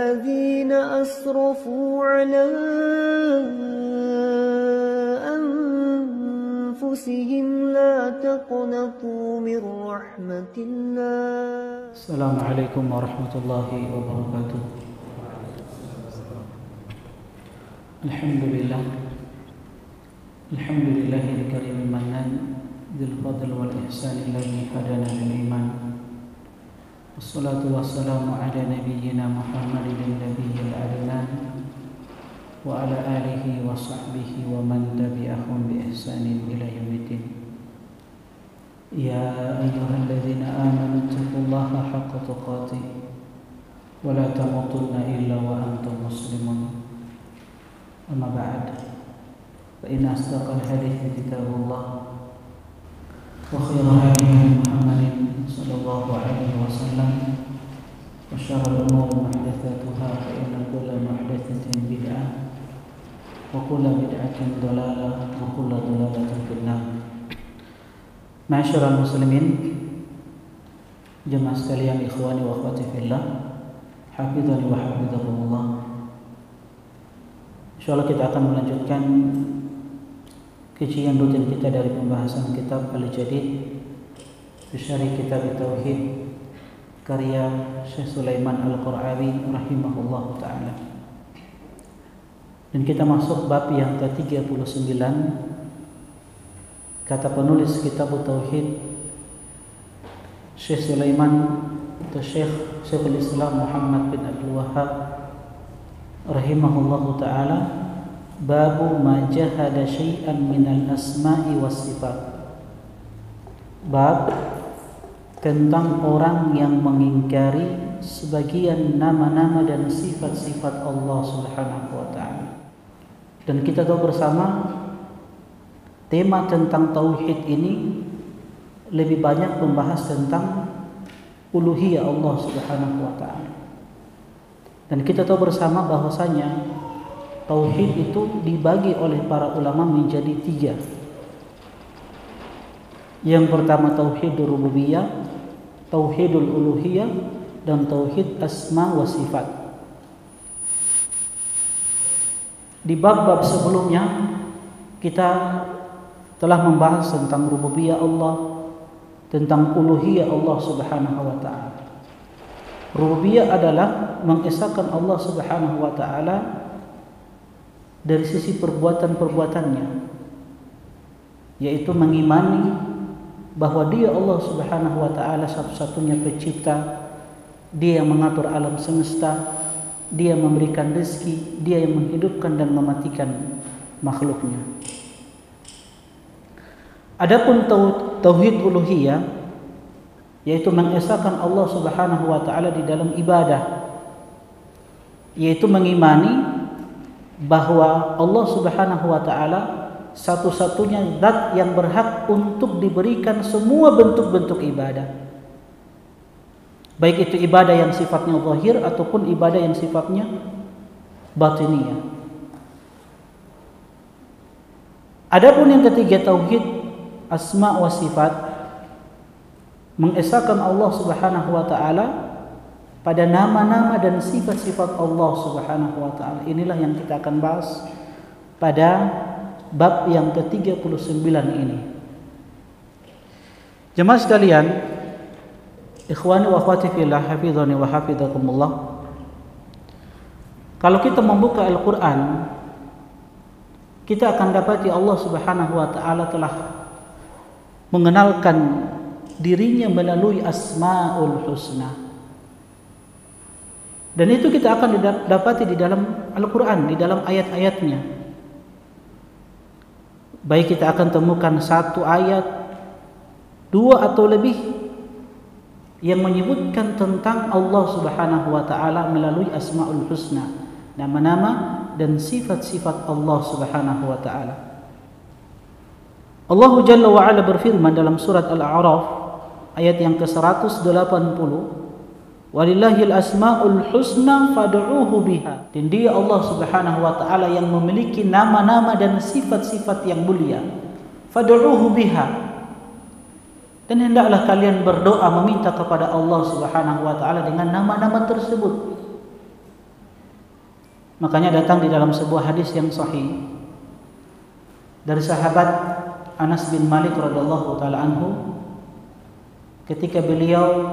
الذين أسرفوا على أنفسهم لا تقنطوا من رحمة الله. السلام عليكم ورحمة الله وبركاته. الحمد لله الكريم المنان ذي الفضل والإحسان الذي هدانا للإيمان، والصلاة والسلام على نبينا محمد النبي العدنان وعلى آله وصحبه ومن تبعهم بإحسان إلى يوم الدين. يا أيها الذين آمنوا اتقوا الله حق تقاته ولا تموتن إلا وأنتم مسلمون. أما بعد، فإن أصدق الحديث كتاب الله، وخير هدي محمد صلى الله عليه وسلم، وشر الأمور محدثاتها، فإن كل محدثة بدعة وكل بدعة ضلالة وكل ضلالة في النار. Ma'asyiral muslimin, jemaah sekalian, ikhwani wa akhwati fillah, hafizani wa hafizakumullah. Insyaallah kita akan melanjutkan kajian rutin kita dari pembahasan kitab Al-Jadid fi Syarih Kitab Tauhid karya Syekh Sulaiman Al-Qur'awi rahimahullahu taala. Dan kita masuk bab yang ke-39. Kata penulis kitab Tauhid Syekh Sulaiman atau Syekhul Islam Muhammad bin Abdul Wahhab rahimahullahu taala, babu ma jahada syai'an minal asma'i was sifat. Bab tentang orang yang mengingkari sebagian nama-nama dan sifat-sifat Allah Subhanahu wa taala. Dan kita tahu bersama tema tentang tauhid ini lebih banyak membahas tentang uluhiyah Allah Subhanahu wa taala. Dan kita tahu bersama bahwasanya tauhid itu dibagi oleh para ulama menjadi 3. Yang pertama tauhidul rububiyah, tauhidul uluhiyah, dan tauhid asma wa sifat. Di bab-bab sebelumnya kita telah membahas tentang rububiyah Allah, tentang uluhiyah Allah Subhanahu wa taala. Rububiyah adalah mengesahkan Allah Subhanahu wa taala dari sisi perbuatan-perbuatannya, yaitu mengimani bahwa Dia Allah Subhanahu wa taala satu-satunya pencipta, Dia yang mengatur alam semesta, Dia memberikan rezeki, Dia yang menghidupkan dan mematikan makhluknya. Adapun tauhid uluhiyah, yaitu mengesahkan Allah Subhanahu wa taala di dalam ibadah, yaitu mengimani bahwa Allah Subhanahu wa taala satu-satunya zat yang berhak untuk diberikan semua bentuk-bentuk ibadah, baik itu ibadah yang sifatnya zahir ataupun ibadah yang sifatnya batiniyah. Adapun yang ketiga tauhid asma wa sifat, mengesahkan Allah Subhanahu wa taala pada nama-nama dan sifat-sifat Allah Subhanahu wa taala. Inilah yang kita akan bahas pada bab yang ke-39 ini. Jemaah sekalian, ikhwani wa akhwati fillah, hafizani wa hafizakumullah. Kalau kita membuka Al-Qur'an, kita akan dapati Allah Subhanahu wa taala telah mengenalkan dirinya melalui Asmaul Husna. Dan itu kita akan dapati di dalam Al-Quran, di dalam ayat-ayatnya. Baik kita akan temukan 1 ayat, 2 atau lebih yang menyebutkan tentang Allah Subhanahu wa taala melalui Asmaul Husna, nama-nama dan sifat-sifat Allah Subhanahu wa taala. Allah Jalla wa Ala berfirman dalam surat Al-A'raf ayat yang ke-180, walillahil asmaul husna fad'uuhu biha. Dan Dia Allah Subhanahu wa taala yang memiliki nama-nama dan sifat-sifat yang mulia. Fad'uuhu biha. Dan hendaklah kalian berdoa meminta kepada Allah Subhanahu wa taala dengan nama-nama tersebut. Makanya datang di dalam sebuah hadis yang sahih dari sahabat Anas bin Malik radhiyallahu taala anhu, ketika beliau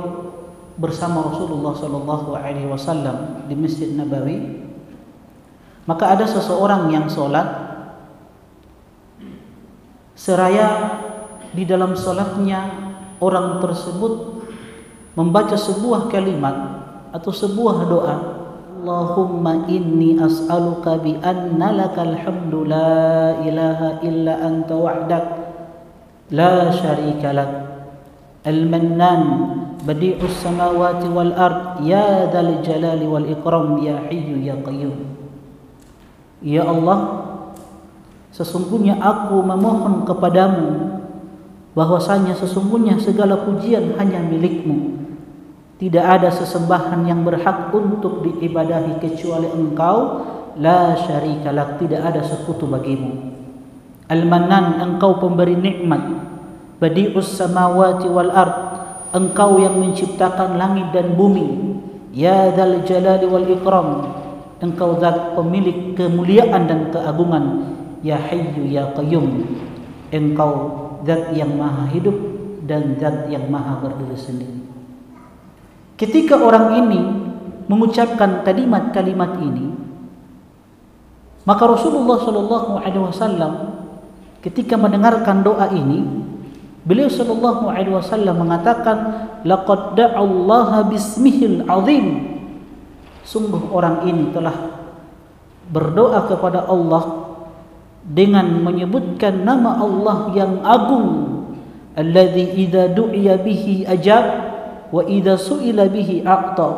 bersama Rasulullah sallallahu alaihi wasallam di Masjid Nabawi, maka ada seseorang yang sholat, seraya di dalam sholatnya orang tersebut membaca sebuah kalimat atau sebuah doa, Allahumma inni as'aluka bi anna lakal hamdu la ilaha illa anta wahdak la syarika lak al-mannan badi'us samawati wal ard ya dzal jalali wal ikram ya hayyu ya qayyum. Ya Allah, sesungguhnya aku memohon kepadamu bahwasanya sesungguhnya segala pujian hanya milik-Mu. Tidak ada sesembahan yang berhak untuk diibadahi kecuali Engkau, la syarika lak, tidak ada sekutu bagimu. Al-Mannan, Engkau pemberi nikmat. Badi'us samawati wal ard, Engkau yang menciptakan langit dan bumi. Ya dzal jalali wal ikram, Engkau zat pemilik kemuliaan dan keagungan. Ya hayyu ya qayyum, Engkau zat yang maha hidup dan zat yang maha berdiri sendiri. Ketika orang ini mengucapkan kalimat-kalimat ini, maka Rasulullah sallallahu alaihi wasallam ketika mendengarkan doa ini, beliau sallallahu alaihi wasallam mengatakan, laqad da'allaha bismihil azim. Sungguh orang ini telah berdoa kepada Allah dengan menyebutkan nama Allah yang agung, alladzi idza du'iya bihi ajab wa idza su'ila bihi a'ta,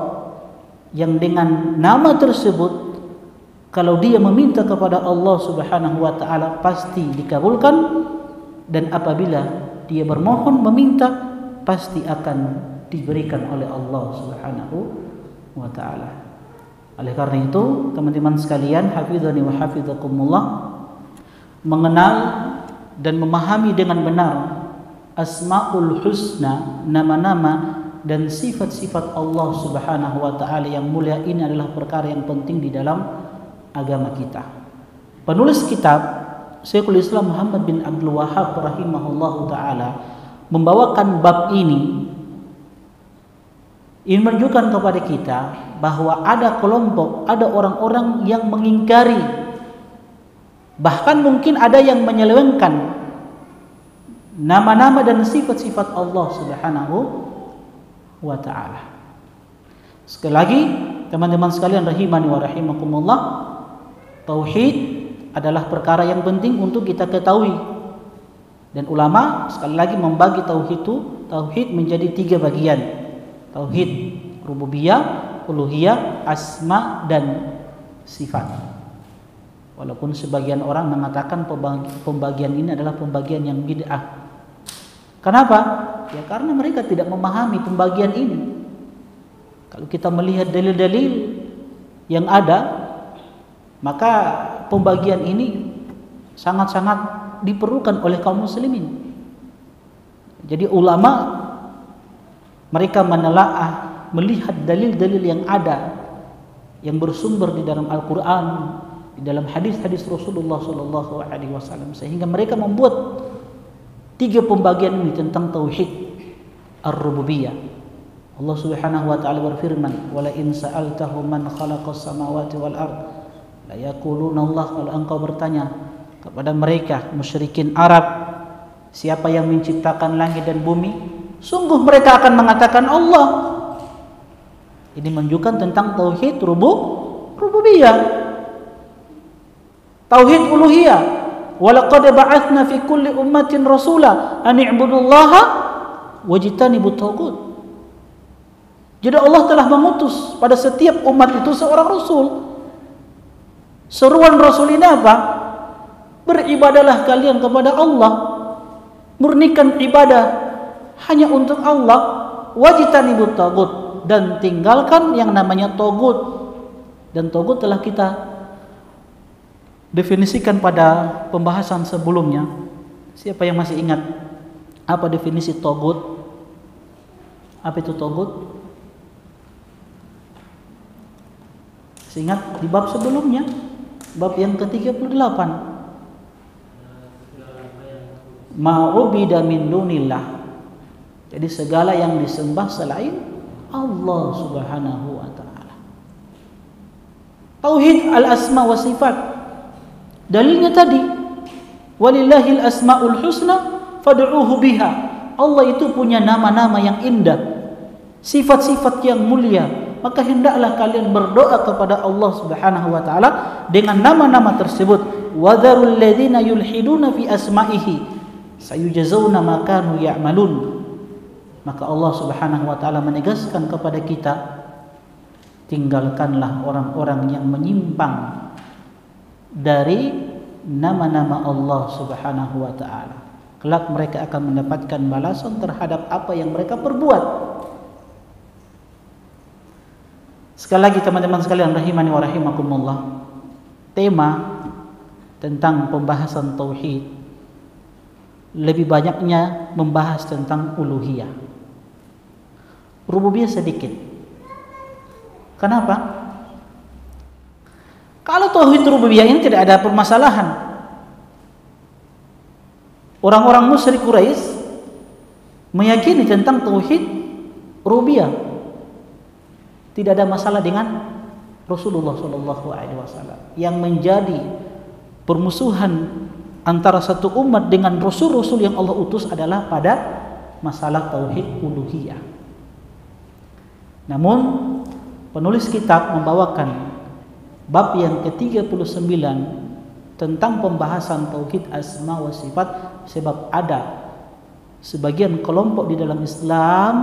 yang dengan nama tersebut kalau dia meminta kepada Allah Subhanahu wa taala pasti dikabulkan, dan apabila dia bermohon meminta pasti akan diberikan oleh Allah Subhanahu wa taala. Oleh karena itu, teman-teman sekalian, hafizani wa hafizakumullah, mengenal dan memahami dengan benar Asmaul Husna, nama-nama dan sifat-sifat Allah Subhanahu wa taala yang mulia ini adalah perkara yang penting di dalam agama kita. Penulis kitab Syekhul Islam Muhammad bin Abdul Wahhab rahimahullahu taala membawakan bab ini menunjukkan kepada kita bahwa ada kelompok, ada orang-orang yang mengingkari, bahkan mungkin ada yang menyelewengkan nama-nama dan sifat-sifat Allah Subhanahu wa ta'ala. Sekali lagi, teman-teman sekalian rahimani wa rahimakumullah, tauhid adalah perkara yang penting untuk kita ketahui. Dan ulama sekali lagi membagi tauhid menjadi 3 bagian. Tauhid rububiyah, uluhiyah, asma dan sifat. Walaupun sebagian orang mengatakan pembagian ini adalah pembagian yang bid'ah. Kenapa? Ya karena mereka tidak memahami pembagian ini. Kalau kita melihat dalil-dalil yang ada, maka pembagian ini sangat-sangat diperlukan oleh kaum muslimin. Jadi ulama mereka menelaah, melihat dalil-dalil yang ada yang bersumber di dalam Al-Quran, di dalam hadis-hadis Rasulullah SAW, sehingga mereka membuat 3 pembagian ini tentang tauhid ar-rububiyah. Allah Subhanahu wa taala berfirman, "Wala in sa'altahum man khalaqas samawati wal ard la yaquluna Allah." Kalau engkau bertanya kepada mereka musyrikin Arab, siapa yang menciptakan langit dan bumi, sungguh mereka akan mengatakan Allah. Ini menunjukkan tentang tauhid rububiyah. Tauhid uluhiyah. Walaqad ba'atsna fi kulli ummatin rasula an i'budullaha wajtanibut taghut. Jadi Allah telah mengutus pada setiap umat itu seorang rasul. Seruan rasul ini apa? Beribadalah kalian kepada Allah. Murnikan ibadah hanya untuk Allah. Wajtanibut taghut, dan tinggalkan yang namanya taghut. Dan taghut telah kita definisikan pada pembahasan sebelumnya. Siapa yang masih ingat apa definisi taghut? Apa itu taghut? Ingat di bab sebelumnya, bab yang ke-38. Ma'ubida min dunillah. Jadi segala yang disembah selain Allah Subhanahu wa taala. Tauhid al-asma wa sifat. Dalilnya tadi, walillahil asmaul husna fad'uuhu biha. Allah itu punya nama-nama yang indah, sifat-sifat yang mulia, maka hendaklah kalian berdoa kepada Allah Subhanahu wa taala dengan nama-nama tersebut. Wadharul ladzina yulhiduna fi asma'ihi sayujazawna ma kanu ya'malun. Maka Allah Subhanahu wa taala menegaskan kepada kita, tinggalkanlah orang-orang yang menyimpang dari nama-nama Allah Subhanahu wa taala. Kelak mereka akan mendapatkan balasan terhadap apa yang mereka perbuat. Sekali lagi teman-teman sekalian rahimani wa rahimakumullah, tema tentang pembahasan tauhid lebih banyaknya membahas tentang uluhiyah. Rububiyah sedikit. Kenapa? Kalau tauhid rububiyah ini tidak ada permasalahan. Orang-orang musyrik Quraisy meyakini tentang tauhid rububiyah. Tidak ada masalah dengan Rasulullah SAW. Yang menjadi permusuhan antara satu umat dengan rasul-rasul yang Allah utus adalah pada masalah tauhid uluhiyah. Namun penulis kitab membawakan bab yang ke-39 tentang pembahasan tauhid asma wa sifat, sebab ada sebagian kelompok di dalam Islam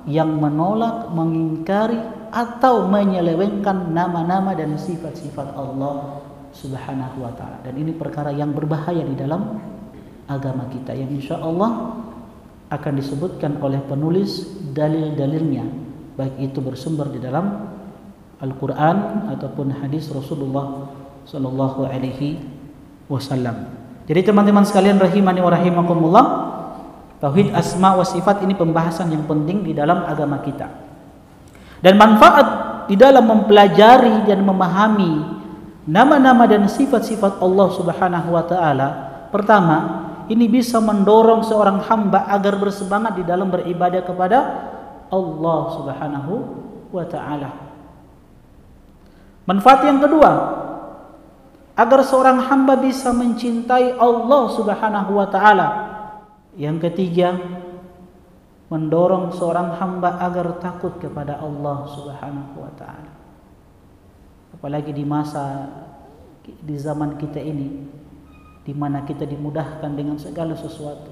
yang menolak, mengingkari atau menyelewengkan nama-nama dan sifat-sifat Allah Subhanahu wa taala. Dan ini perkara yang berbahaya di dalam agama kita, yang insyaallah akan disebutkan oleh penulis dalil-dalilnya, baik itu bersumber di dalam Al-Quran ataupun hadis Rasulullah sallallahu alaihi wasallam. Jadi teman-teman sekalian rahimani wa rahimakumullah, tauhid asma wa sifat ini pembahasan yang penting di dalam agama kita. Dan manfaat di dalam mempelajari dan memahami nama-nama dan sifat-sifat Allah Subhanahu wa taala. Pertama, ini bisa mendorong seorang hamba agar bersemangat di dalam beribadah kepada Allah Subhanahu wa taala. Manfaat yang kedua, agar seorang hamba bisa mencintai Allah Subhanahu wa taala. Yang ketiga, mendorong seorang hamba agar takut kepada Allah Subhanahu wa taala. Apalagi di zaman kita ini, di mana kita dimudahkan dengan segala sesuatu,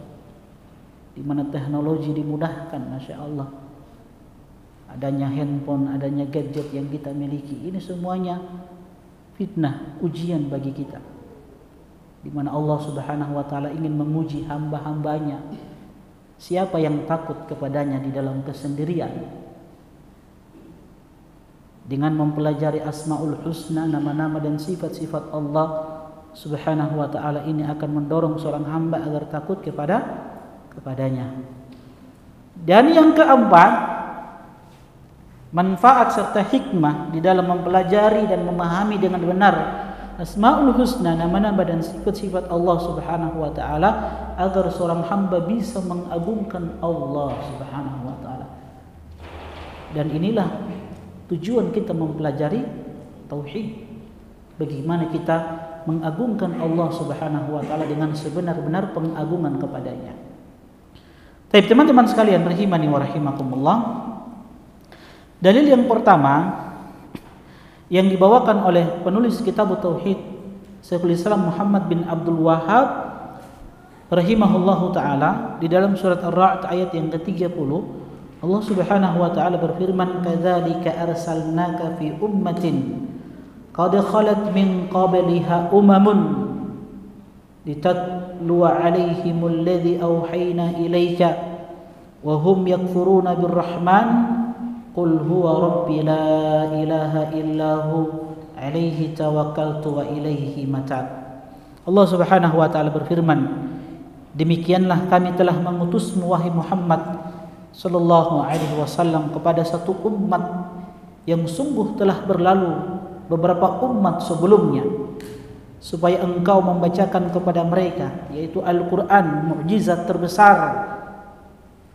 di mana teknologi dimudahkan, masya Allah. Adanya handphone, adanya gadget yang kita miliki, ini semuanya fitnah, ujian bagi kita. Di mana Allah Subhanahu wa taala ingin menguji hamba-hambanya. Siapa yang takut kepadanya di dalam kesendirian? Dengan mempelajari Asmaul Husna, nama-nama dan sifat-sifat Allah Subhanahu wa taala ini akan mendorong seorang hamba agar takut kepadanya. Dan yang keempat, manfaat serta hikmah di dalam mempelajari dan memahami dengan benar Asmaul Husna, nama-nama dan sifat-sifat Allah Subhanahu wa taala, agar seorang hamba bisa mengagungkan Allah Subhanahu wa taala. Dan inilah tujuan kita mempelajari tauhid. Bagaimana kita mengagungkan Allah Subhanahu wa taala dengan sebenar-benar pengagungan kepadanya. Baik teman-teman sekalian rahimani wa rahimakumullah. Dalil yang pertama yang dibawakan oleh penulis kitab Tauhid Syekhul Islam Muhammad bin Abdul Wahhab rahimahullahu taala di dalam surat Ar-Ra'd ayat yang ke-30, Allah Subhanahu wa taala berfirman, "Kadzalika arsalnaka fi ummatin qad khalat min qabliha umamun litatluwa 'alaihimul ladzi awhayna ilaika wa hum yakfuruna birrahman qul huwa rabbi la ilaha illahu alaihi tawakkaltu wa ilaihi matab." Allah Subhanahu wa taala berfirman, demikianlah kami telah mengutusmu wahai Muhammad sallallahu alaihi wasallam kepada satu umat yang sungguh telah berlalu beberapa umat sebelumnya supaya engkau membacakan kepada mereka, yaitu Al-Quran, mukjizat terbesar,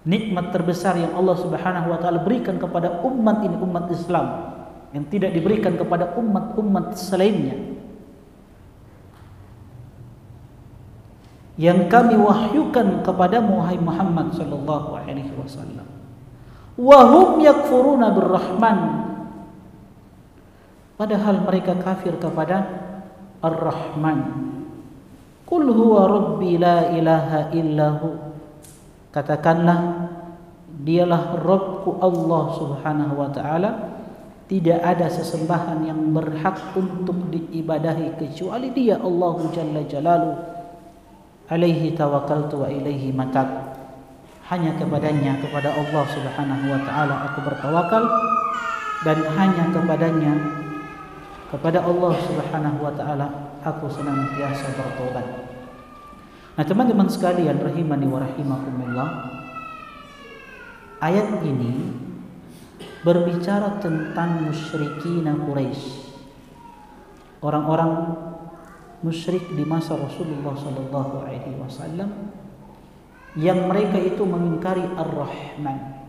nikmat terbesar yang Allah Subhanahu wa taala berikan kepada umat ini, umat Islam, yang tidak diberikan kepada umat-umat selainnya, yang kami wahyukan kepada Muhammad sallallahu alaihi wasallam. Wa hum yakfuruna birrahman, padahal mereka kafir kepada Ar-Rahman. Qul huwa rabbi la ilaha illahu, katakanlah dialah Rabbku Allah Subhanahu wa taala, tidak ada sesembahan yang berhak untuk diibadahi kecuali Dia, Allah Jalla Jalaluhu. Alaihi tawakkaltu wa ilaihi matab, hanya kepadanya, kepada Allah Subhanahu wa taala aku bertawakal, dan hanya kepadanya, kepada Allah Subhanahu wa taala aku senantiasa bertobat. Nah, teman-teman sekalian rahimani wa rahimakumullah, ayat ini berbicara tentang musyrikin Quraisy, orang-orang musyrik di masa Rasulullah sallallahu alaihi wasallam yang mereka itu mengingkari Ar-Rahman.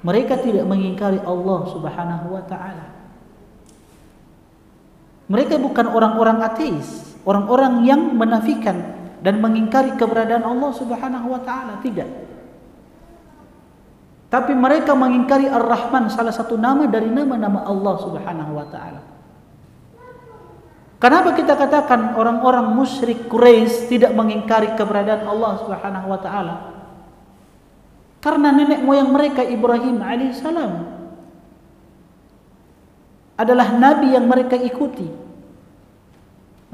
Mereka tidak mengingkari Allah Subhanahu wa taala. Mereka bukan orang-orang ateis, orang-orang yang menafikan dan mengingkari keberadaan Allah Subhanahu wa taala, tidak. Tapi mereka mengingkari Ar-Rahman, salah satu nama dari nama-nama Allah Subhanahu wa taala. Kenapa kita katakan orang-orang musyrik Quraisy tidak mengingkari keberadaan Allah Subhanahu wa taala? Karena nenek moyang mereka Ibrahim alaihissalam adalah nabi yang mereka ikuti.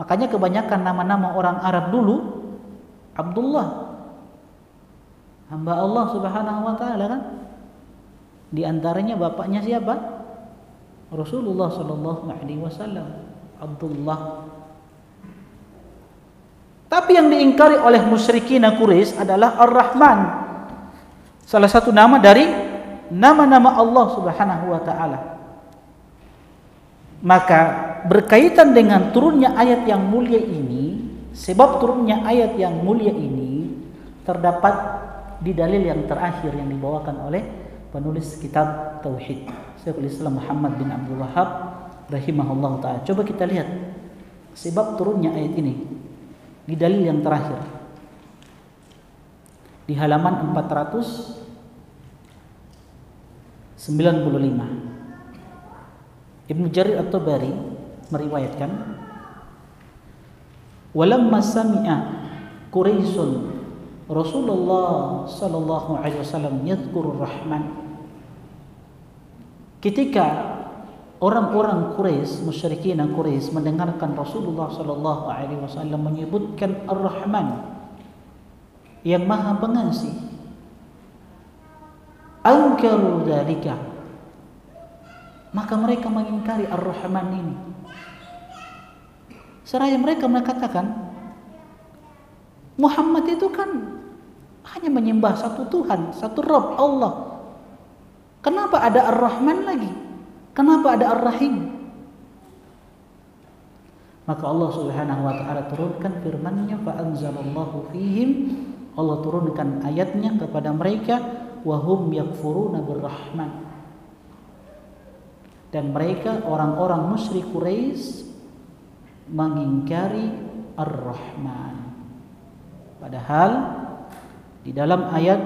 Makanya kebanyakan nama-nama orang Arab dulu Abdullah, hamba Allah Subhanahu wa taala kan? Di antaranya bapaknya siapa? Rasulullah sallallahu alaihi wasallam, Abdullah. Tapi yang diingkari oleh musyrikin Quraisy adalah Ar-Rahman, salah satu nama dari nama-nama Allah Subhanahu wa taala. Maka berkaitan dengan turunnya ayat yang mulia ini, sebab turunnya ayat yang mulia ini terdapat di dalil yang terakhir yang dibawakan oleh penulis kitab Tauhid, Syekhul Islam Muhammad bin Abdul Wahhab rahimahullah ta'ala. Coba kita lihat sebab turunnya ayat ini di dalil yang terakhir di halaman 495. Ibnu Jarir At-Tabari meriwayatkan, walamma sami'a Quraisyun Rasulullah sallallahu alaihi wasallam yadhkurur Rahman, ketika orang-orang Quraisy, musyrikin Quraisy mendengarkan Rasulullah sallallahu alaihi wasallam menyebutkan Ar-Rahman yang Maha Pengasih, ankaru dzalika, maka mereka mengingkari Ar-Rahman ini. Seraya mereka mengatakan Muhammad itu kan hanya menyembah satu Tuhan, satu Rabb, Allah. Kenapa ada Ar-Rahman lagi? Kenapa ada Ar-Rahim? Maka Allah Subhanahu wa taala turunkan firman-Nya, fa anzalallahu fihim, Allah turunkan ayatnya kepada mereka, wa hum yakfuruna birrahman, dan mereka orang-orang musyrik Quraisy mengingkari Ar-Rahman. Padahal di dalam ayat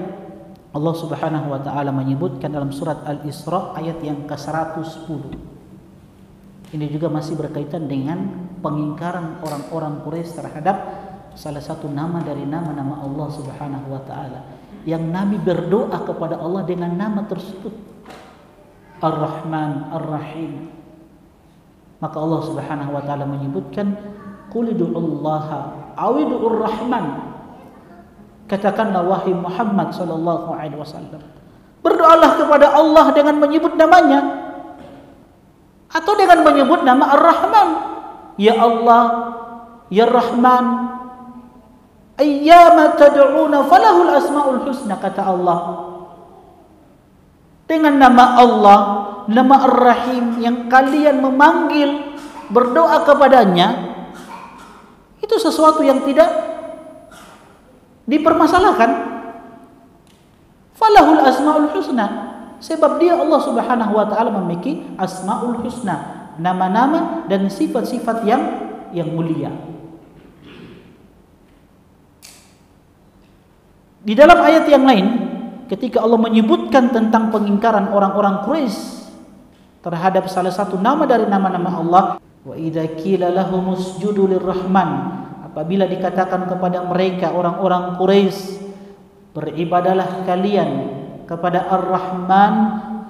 Allah Subhanahu wa taala menyebutkan dalam surat Al-Isra ayat yang ke-110. Ini juga masih berkaitan dengan pengingkaran orang-orang Quraisy terhadap salah satu nama dari nama-nama Allah Subhanahu wa taala, yang Nabi berdoa kepada Allah dengan nama tersebut, Ar-Rahman, Ar-Rahim. Maka Allah Subhanahu wa taala menyebutkan, qul du'ullaha awidu'ur Rahman, katakanlah wahai Muhammad sallallahu alaihi wasallam, berdoalah kepada Allah dengan menyebut namanya atau dengan menyebut nama Ar-Rahman. Ya Allah, ya Rahman, ayyama tad'una falahul asmaul husna, kata Allah. Dengan nama Allah nama Ar-Rahim yang kalian memanggil, berdoa kepadanya, itu sesuatu yang tidak dipermasalahkan. Falahul asmaul husna, sebab dia Allah Subhanahu wa taala memiliki asmaul husna, nama-nama dan sifat-sifat yang mulia. Di dalam ayat yang lain, ketika Allah menyebutkan tentang pengingkaran orang-orang Quraisy terhadap salah satu nama dari nama-nama Allah, wa idza qila lahum usjudu lirrahman, apabila dikatakan kepada mereka orang-orang Quraisy, beribadalah kalian kepada Ar-Rahman,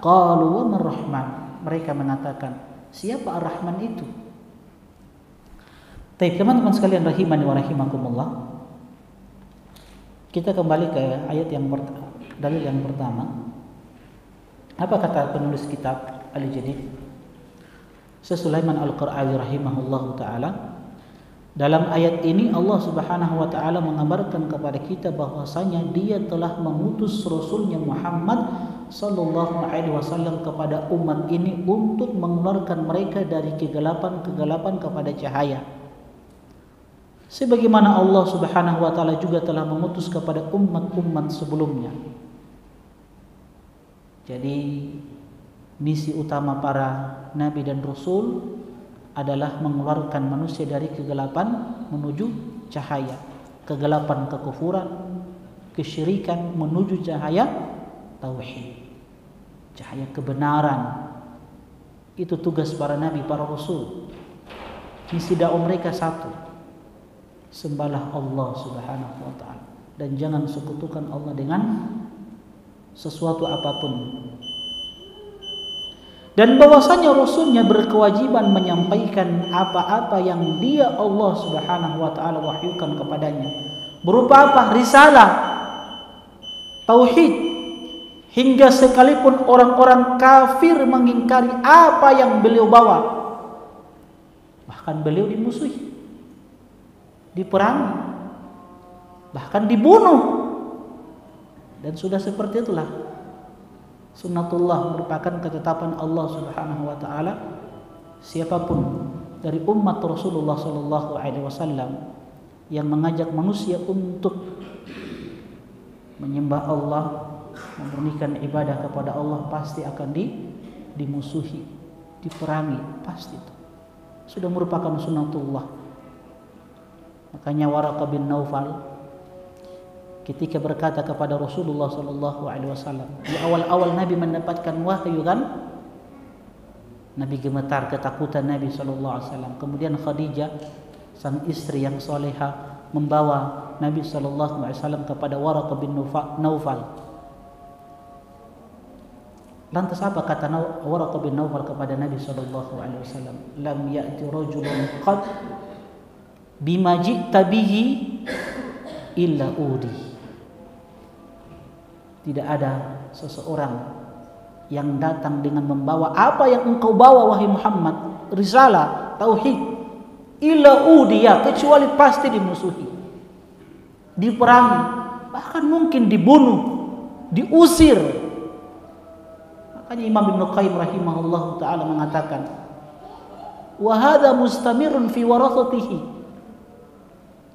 qalu wa mar-Rahman, mereka mengatakan, siapa Ar-Rahman itu? Baik, teman-teman sekalian rahimani wa rahimakumullah, kita kembali ke ayat dalil yang pertama. Apa kata penulis kitab Al-Jadid, Sulaiman Al-Qur'awi rahimahullahu taala, dalam ayat ini Allah Subhanahu wa taala mengabarkan kepada kita bahwasanya dia telah mengutus Rasulnya Muhammad sallallahu alaihi wasallam kepada umat ini untuk mengeluarkan mereka dari kegelapan kepada cahaya. Sebagaimana Allah Subhanahu wa taala juga telah mengutus kepada umat-umat sebelumnya. Jadi misi utama para nabi dan rasul adalah mengeluarkan manusia dari kegelapan menuju cahaya, kegelapan kekufuran, kesyirikan menuju cahaya tauhid, cahaya kebenaran. Itu tugas para nabi, para rasul. Misi dakwah mereka satu, sembahlah Allah Subhanahu wa taala dan jangan sekutukan Allah dengan sesuatu apapun. Dan bahwasanya Rasulnya berkewajiban menyampaikan apa-apa yang dia Allah Subhanahu wa taala wahyukan kepadanya. Berupa apa? Risalah, tauhid. Hingga sekalipun orang-orang kafir mengingkari apa yang beliau bawa, bahkan beliau dimusuhi, diperangi, bahkan dibunuh. Dan sudah seperti itulah sunnatullah, merupakan ketetapan Allah Subhanahu wa taala. Siapapun dari umat Rasulullah sallallahu alaihi wasallam yang mengajak manusia untuk menyembah Allah, memurnikan ibadah kepada Allah, pasti akan dimusuhi, diperangi, pasti itu. Sudah merupakan sunnatullah. Makanya Waraqah bin Naufal ketika berkata kepada Rasulullah sallallahu alaihi wasallam, di awal-awal Nabi mendapatkan wahyu kan, Nabi gemetar, ketakutan Nabi sallallahu alaihi wasallam. Kemudian Khadijah, sang istri yang soleha, membawa Nabi sallallahu alaihi wasallam kepada Waraqah bin Naufal. Lantas apa kata Waraqah bin Naufal kepada Nabi sallallahu alaihi wasallam? Lam ya'ti rajulun qad bima ji'ta bihi illa udi. Tidak ada seseorang yang datang dengan membawa apa yang engkau bawa wahai Muhammad, risalah, tauhid, illa udiya, kecuali pasti dimusuhi, diperangi, bahkan mungkin dibunuh, diusir. Makanya Imam Ibnu Qayyim rahimahullah taala mengatakan, wa hadza mustamirun fi warathatihi,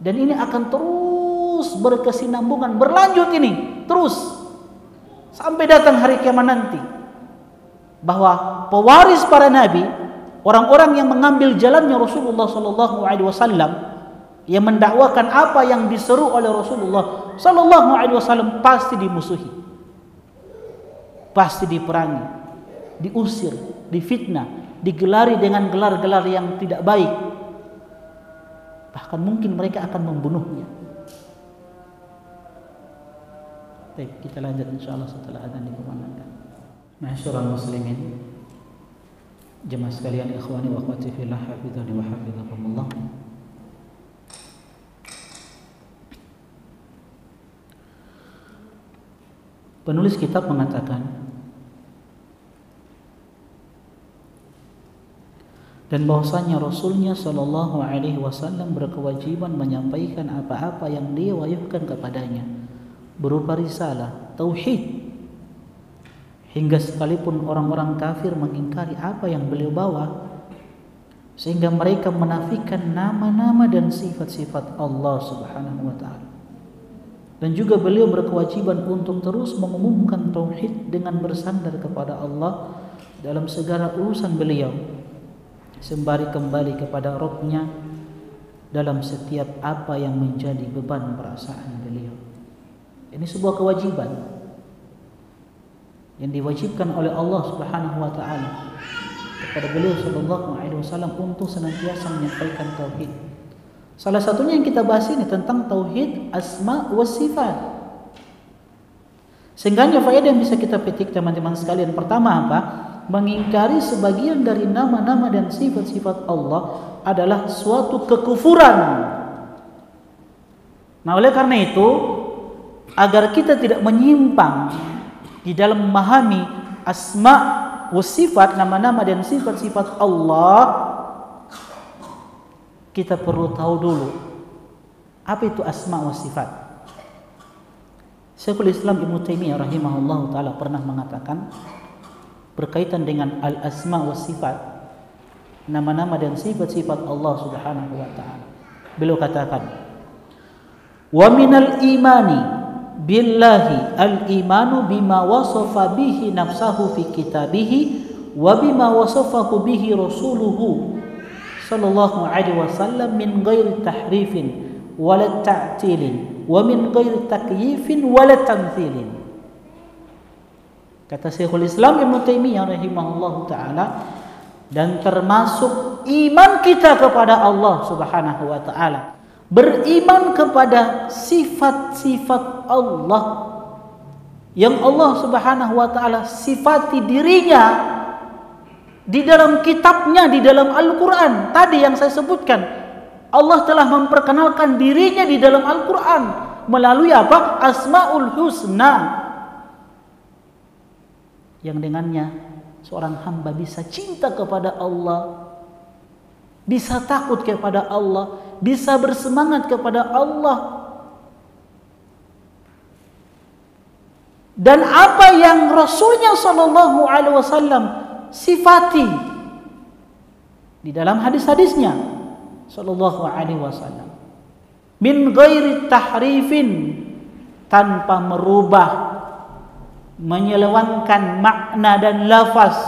dan ini akan terus berkesinambungan, berlanjut ini terus sampai datang hari kiamat nanti, bahwa pewaris para nabi, orang-orang yang mengambil jalannya Rasulullah sallallahu alaihi wasallam, yang mendakwakan apa yang diseru oleh Rasulullah sallallahu alaihi wasallam, pasti dimusuhi, pasti diperangi, diusir, difitnah, digelari dengan gelar-gelar yang tidak baik, bahkan mungkin mereka akan membunuhnya. Baik, kita lanjut insyaallah setelah adzan dikumandangkan. Ma'asyiral muslimin, jemaah sekalian, ikhwani wa akhwati fillah, hafizani wa hafizakumullah. Penulis kitab mengatakan, dan bahwasanya Rasulnya sallallahu alaihi wasallam berkewajiban menyampaikan apa-apa yang dia wahyukan kepadanya berupa risalah, tauhid, hingga sekalipun orang-orang kafir mengingkari apa yang beliau bawa, sehingga mereka menafikan nama-nama dan sifat-sifat Allah Subhanahu wa taala. Dan juga beliau berkewajiban untuk terus mengumumkan tauhid dengan bersandar kepada Allah dalam segala urusan beliau, sembari kembali kepada Rabb-Nya dalam setiap apa yang menjadi beban perasaan beliau. Ini sebuah kewajiban yang diwajibkan oleh Allah Subhanahu wa taala kepada beliau sallallahu alaihi wasallam untuk senantiasa menyampaikan tauhid. Salah satunya yang kita bahas ini tentang tauhid asma wa sifat. Sehingga faedah yang bisa kita petik teman-teman sekalian, pertama apa? Mengingkari sebagian dari nama-nama dan sifat-sifat Allah adalah suatu kekufuran. Nah, oleh karena itu, agar kita tidak menyimpang di dalam memahami asma wa sifat, nama-nama dan sifat-sifat Allah, kita perlu tahu dulu apa itu asma wa sifat. Syekhul Islam Ibnu Taimiyah rahimahullah taala pernah mengatakan berkaitan dengan al-asma wa sifat, nama-nama dan sifat-sifat Allah Subhanahu wa taala. Beliau katakan, "Wa minal imani billahi al-imanu bima wasafa bihi nafsahu fi kitabihi wa bima wasafahu bihi rasuluhu sallallahu alaihi wasallam min ghairi tahrifin wala ta'tilin wa min ghairi takyifin wala tamthilin." Kata Syekhul Islam Ibnu Taimiyah rahimahullahu taala, dan termasuk iman kita kepada Allah Subhanahu wa taala, beriman kepada sifat-sifat Allah yang Allah Subhanahu wa taala sifati dirinya di dalam kitabnya, di dalam Al-Quran. Tadi yang saya sebutkan, Allah telah memperkenalkan dirinya di dalam Al-Quran melalui apa? Asmaul Husna, yang dengannya seorang hamba bisa cinta kepada Allah, bisa takut kepada Allah, bisa bersemangat kepada Allah. Dan apa yang Rasulnya sallallahu alaihi wasallam sifati di dalam hadis-hadisnya sallallahu alaihi wasallam, min ghairi tahrifin, tanpa merubah, menyelewengkan makna dan lafaz,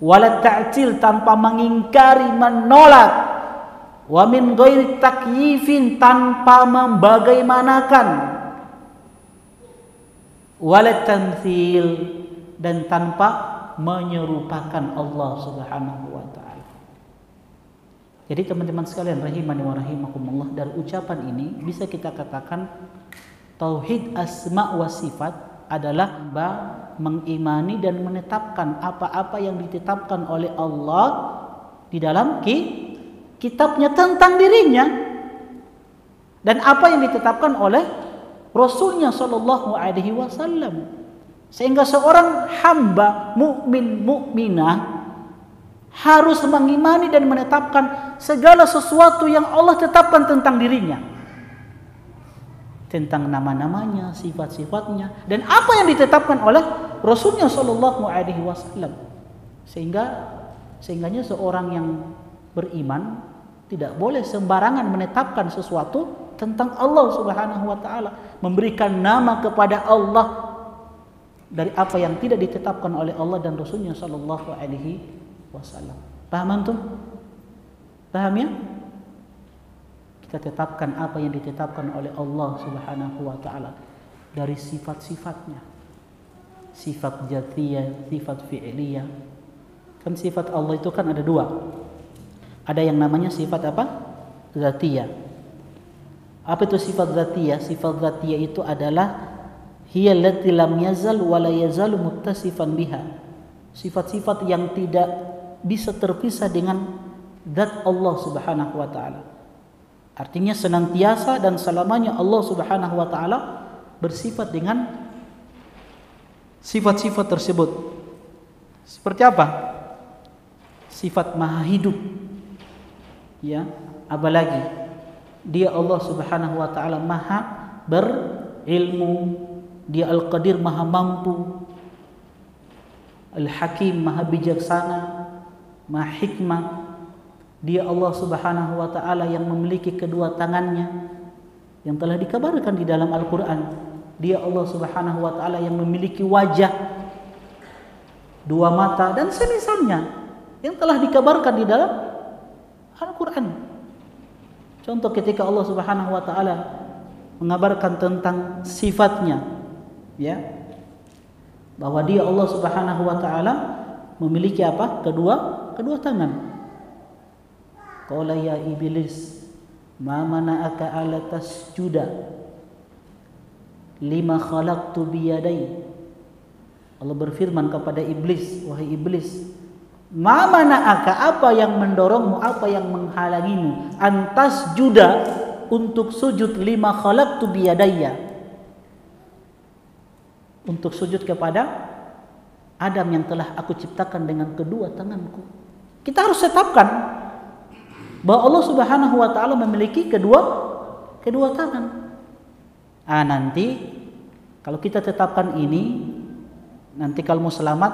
wala ta'til, tanpa mengingkari, menolak, wa min ghairi takyifin, tanpa membagaimanakan, wala tamthil, dan tanpa menyerupakan Allah Subhanahu wa taala. Jadi teman-teman sekalian rahimani wa rahimakumullah, dari ucapan ini bisa kita katakan tauhid asma wa sifat adalah mengimani dan menetapkan apa-apa yang ditetapkan oleh Allah di dalam kitabnya tentang dirinya, dan apa yang ditetapkan oleh Rasulnya sallallahu alaihi wasallam. Sehingga seorang hamba mukmin mukminah harus mengimani dan menetapkan segala sesuatu yang Allah tetapkan tentang dirinya, tentang nama-namanya, sifat-sifatnya, dan apa yang ditetapkan oleh Rasulnya sallallahu alaihi wasallam. Sehingganya seorang yang beriman tidak boleh sembarangan menetapkan sesuatu tentang Allah Subhanahu wa taala, memberikan nama kepada Allah dari apa yang tidak ditetapkan oleh Allah dan Rasulnya sallallahu alaihi wasallam. Paham antum? Paham ya? Kita tetapkan apa yang ditetapkan oleh Allah Subhanahu wa taala dari sifat-sifatnya. Sifat dzatiyah, sifat fi'liyah. Kan sifat Allah itu kan ada dua. Ada yang namanya sifat apa? Dzatiyah. Apa itu sifat dzatiyah? Sifat dzatiyah itu adalah hiya allati lam yazal wa la yazalu muttasifan biha. Sifat-sifat yang tidak bisa terpisah dengan zat Allah Subhanahu wa taala. Artinya senantiasa dan selamanya Allah Subhanahu wa taala bersifat dengan sifat-sifat tersebut. Seperti apa? Sifat maha hidup. Ya, apalagi dia Allah Subhanahu wa taala maha berilmu, dia Al-Qadir, maha mampu. Al-Hakim, Maha bijaksana, Maha hikmah. Dia Allah Subhanahu wa taala yang memiliki kedua tangannya yang telah dikabarkan di dalam Al-Qur'an. Dia Allah Subhanahu wa taala yang memiliki wajah, dua mata dan semisalnya yang telah dikabarkan di dalam Al-Qur'an. Contoh ketika Allah Subhanahu wa taala mengabarkan tentang sifatnya, ya, bahwa dia Allah Subhanahu wa taala memiliki apa? Kedua tangan. Qala ya iblis ma mana'aka ala tasjuda lima khalaqtu biyadai. Allah berfirman kepada iblis, wahai iblis, ma mana'aka, apa yang mendorongmu, apa yang menghalangimu, antas juda, untuk sujud lima khalaqtu biyadaya, untuk sujud kepada Adam yang telah aku ciptakan dengan kedua tanganku. Kita harus tetapkan bahwa Allah Subhanahu wa taala memiliki kedua tangan. Nanti kalau kita tetapkan ini, nanti kalau mau selamat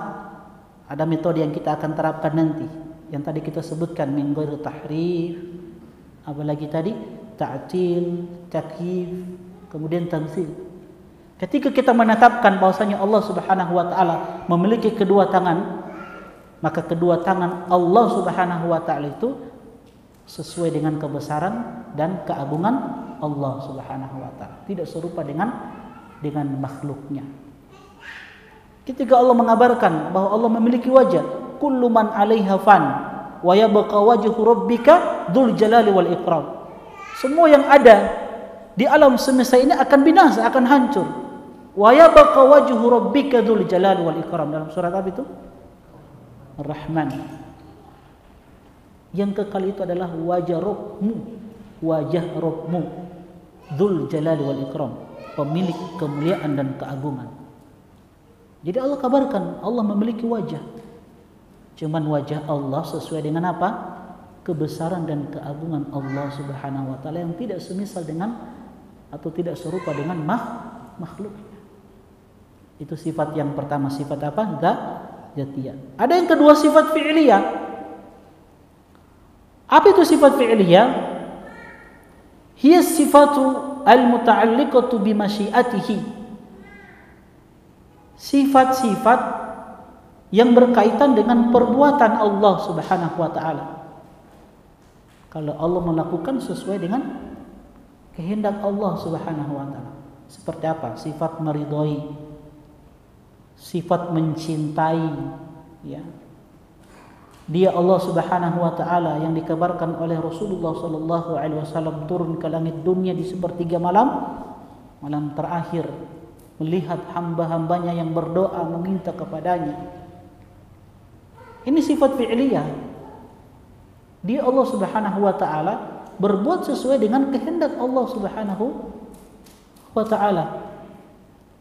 ada metode yang kita akan terapkan nanti. Yang tadi kita sebutkan min ghairu tahrif, apalagi tadi ta'til, takyif, kemudian tamtsil. Ketika kita menetapkan bahwasanya Allah Subhanahu wa taala memiliki kedua tangan, maka kedua tangan Allah Subhanahu wa taala itu sesuai dengan kebesaran dan keagungan Allah Subhanahu wa taala, tidak serupa dengan makhluknya. Ketika Allah mengabarkan bahwa Allah memiliki wajah, kullu man 'alaiha fan wa yabqa wajhu rabbika dzul jalali wal ikram. Semua yang ada di alam semesta ini akan binasa, akan hancur. Wa yabqa wajhu rabbika dzul jalali wal ikram. Dalam surat apa itu? Ar-Rahman. Yang kekal itu adalah wajah Rabbmu, dzul jalali wal ikram, pemilik kemuliaan dan keagungan. Jadi Allah kabarkan Allah memiliki wajah. Cuman wajah Allah sesuai dengan apa? Kebesaran dan keagungan Allah Subhanahu wa taala yang tidak semisal dengan atau tidak serupa dengan makhluknya. Itu sifat yang pertama, sifat apa? Dzatiyah. Ada yang kedua, sifat fi'liyah. Apa itu sifat fi'liyah? Hiya sifatu al-muta'alliqatu bi masyiatihi. Sifat-sifat yang berkaitan dengan perbuatan Allah Subhanahu wa taala. Kalau Allah melakukan sesuai dengan kehendak Allah Subhanahu wa taala. Seperti apa? Sifat meridhai, sifat mencintai, ya. Dia Allah Subhanahu wa taala yang dikabarkan oleh Rasulullah sallallahu alaihi wasallam turun ke langit dunia di sepertiga malam terakhir, melihat hamba-hambanya yang berdoa meminta kepadanya. Ini sifat fi'liyah. Dia Allah Subhanahu wa taala berbuat sesuai dengan kehendak Allah Subhanahu wa taala.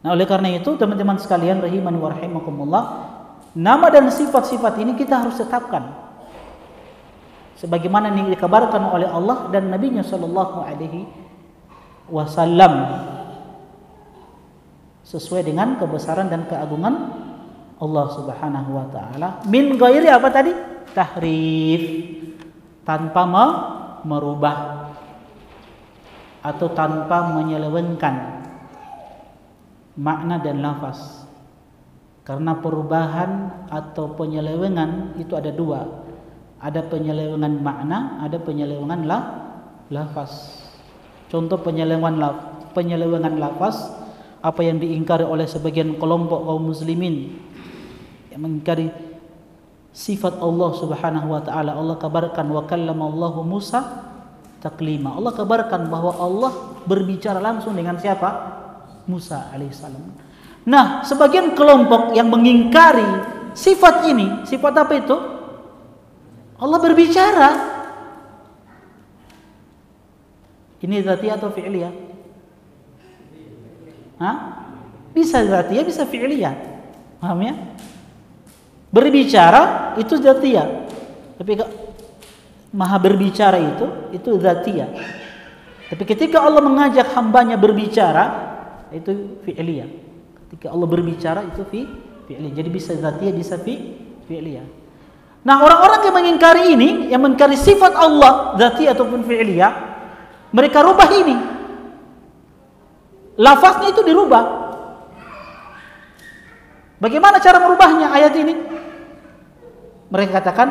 Nah, oleh karena itu teman-teman sekalian rahimani wa rahimakumullah, nama dan sifat-sifat ini kita harus tetapkan sebagaimana yang dikabarkan oleh Allah dan Nabi-Nya sallallahu alaihi wasallam, sesuai dengan kebesaran dan keagungan Allah Subhanahu wa taala. Min ghairi apa tadi? Tahrif, tanpa merubah atau tanpa menyelewengkan makna dan lafaz. Karena perubahan atau penyelewengan itu ada dua. Ada penyelewengan makna, ada penyelewengan lafaz. Contoh penyelewengan lafaz, apa yang diingkari oleh sebagian kelompok kaum muslimin yang mengingkari sifat Allah Subhanahu wa taala. Allah kabarkan wa kallamallahu Musa taklima. Allah kabarkan bahwa Allah berbicara langsung dengan siapa? Musa alaihissalam. Nah, sebagian kelompok yang mengingkari sifat ini, sifat apa itu? Allah berbicara. Ini dzatiyah atau fi'liyah? Bisa dzatiyah, bisa fi'liyah. Paham ya? Berbicara itu dzatiyah. Tapi maha berbicara itu dzatiyah. Tapi ketika Allah mengajak hambanya berbicara, itu fi'liyah. Ketika Allah berbicara itu fi'liyah. Jadi bisa dzatiyah, bisa fi'liyah. Nah, orang-orang yang mengingkari ini, yang mengingkari sifat Allah dzatiyah ataupun fi'liyah, mereka rubah ini. Lafaznya itu dirubah. Bagaimana cara merubahnya ayat ini? Mereka katakan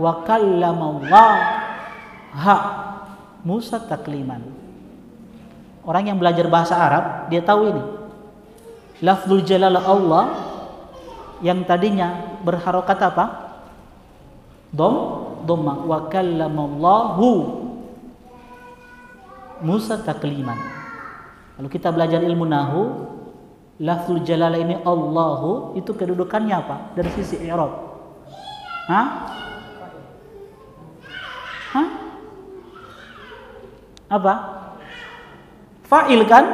wa kallamallaha Musa takliman. Orang yang belajar bahasa Arab, dia tahu ini. Lafzul jalalah Allah yang tadinya berharokat apa? Dhamma. Wa kallamallahu Musa takliman. Kalau kita belajar ilmu nahu, lafzul jalalah ini Allahu itu kedudukannya apa? Dari sisi i'rab. Hah? Apa? Fa'il kan?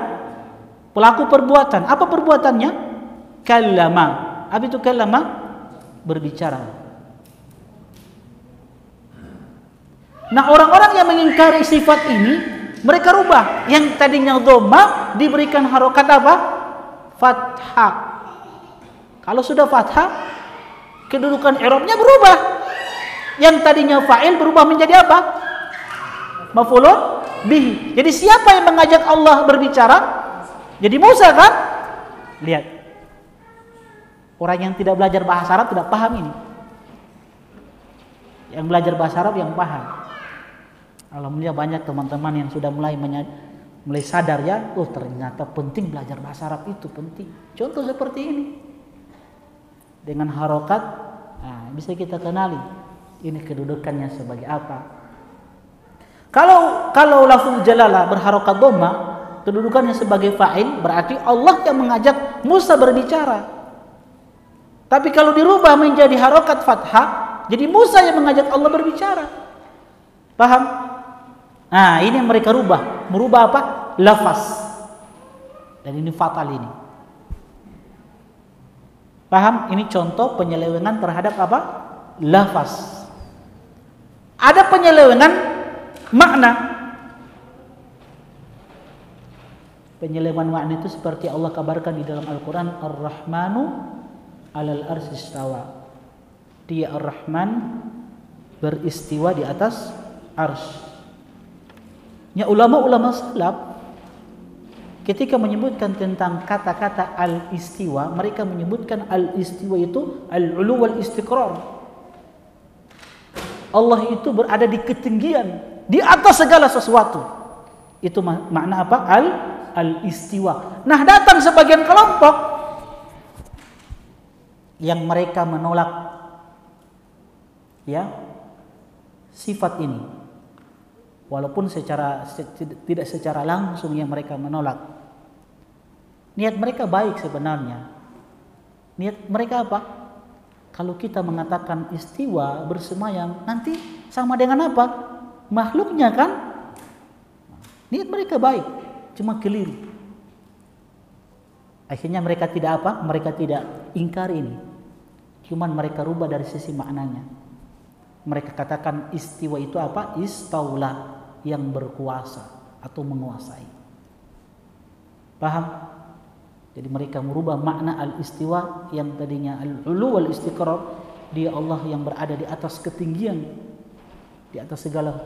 Pelaku perbuatan. Apa perbuatannya? Kallama. Apa itu kallama? Berbicara. Nah, orang-orang yang mengingkari sifat ini, mereka rubah. Yang tadinya dhamma diberikan harokat apa? Fathah. Kalau sudah fathah, kedudukan i'rabnya berubah. Yang tadinya fa'il berubah menjadi apa? Maf'ulun bihi. Jadi siapa yang mengajak Allah berbicara? Jadi Musa kan? Lihat. Orang yang tidak belajar bahasa Arab tidak paham ini. Yang belajar bahasa Arab yang paham. Alhamdulillah banyak teman-teman yang sudah mulai sadar ya, oh ternyata penting belajar bahasa Arab itu penting. Contoh seperti ini. Dengan harokat, bisa kita kenali ini kedudukannya sebagai apa. Kalau lafzul jalalah berharokat dhamma, kedudukannya sebagai fa'il, berarti Allah yang mengajak Musa berbicara. Tapi kalau dirubah menjadi harokat fathah, jadi Musa yang mengajak Allah berbicara. Paham? Nah, ini yang mereka rubah. Merubah apa? Lafaz. Dan ini fatal ini. Paham? Ini contoh penyelewengan terhadap apa? Lafaz. Ada penyelewengan makna. Penyelewengan makna itu seperti Allah kabarkan di dalam Al-Quran, Ar-Rahmanu alal arsy istawa. Dia Ar-Rahman beristiwa di atas arsy. Ya, ulama-ulama salaf ketika menyebutkan tentang kata-kata al-istiwa, mereka menyebutkan al-istiwa itu al-ulu wal istiqrar. Allah itu berada di ketinggian, di atas segala sesuatu. Itu makna apa? Al-istiwa. Nah, datang sebagian kelompok yang mereka menolak ya sifat ini. Walaupun tidak secara langsung yang mereka menolak. Niat mereka baik sebenarnya. Niat mereka apa? Kalau kita mengatakan istiwa bersemayam, nanti sama dengan apa? Makhluknya kan? Niat mereka baik, cuma keliru. Akhirnya mereka tidak apa? Mereka tidak ingkar ini. Cuman mereka rubah dari sisi maknanya. Mereka katakan istiwa itu apa? Istaula, yang berkuasa atau menguasai. Paham? Jadi mereka merubah makna al-istiwa yang tadinya al-ulu wal istiqrar, dia Allah yang berada di atas ketinggian, di atas segala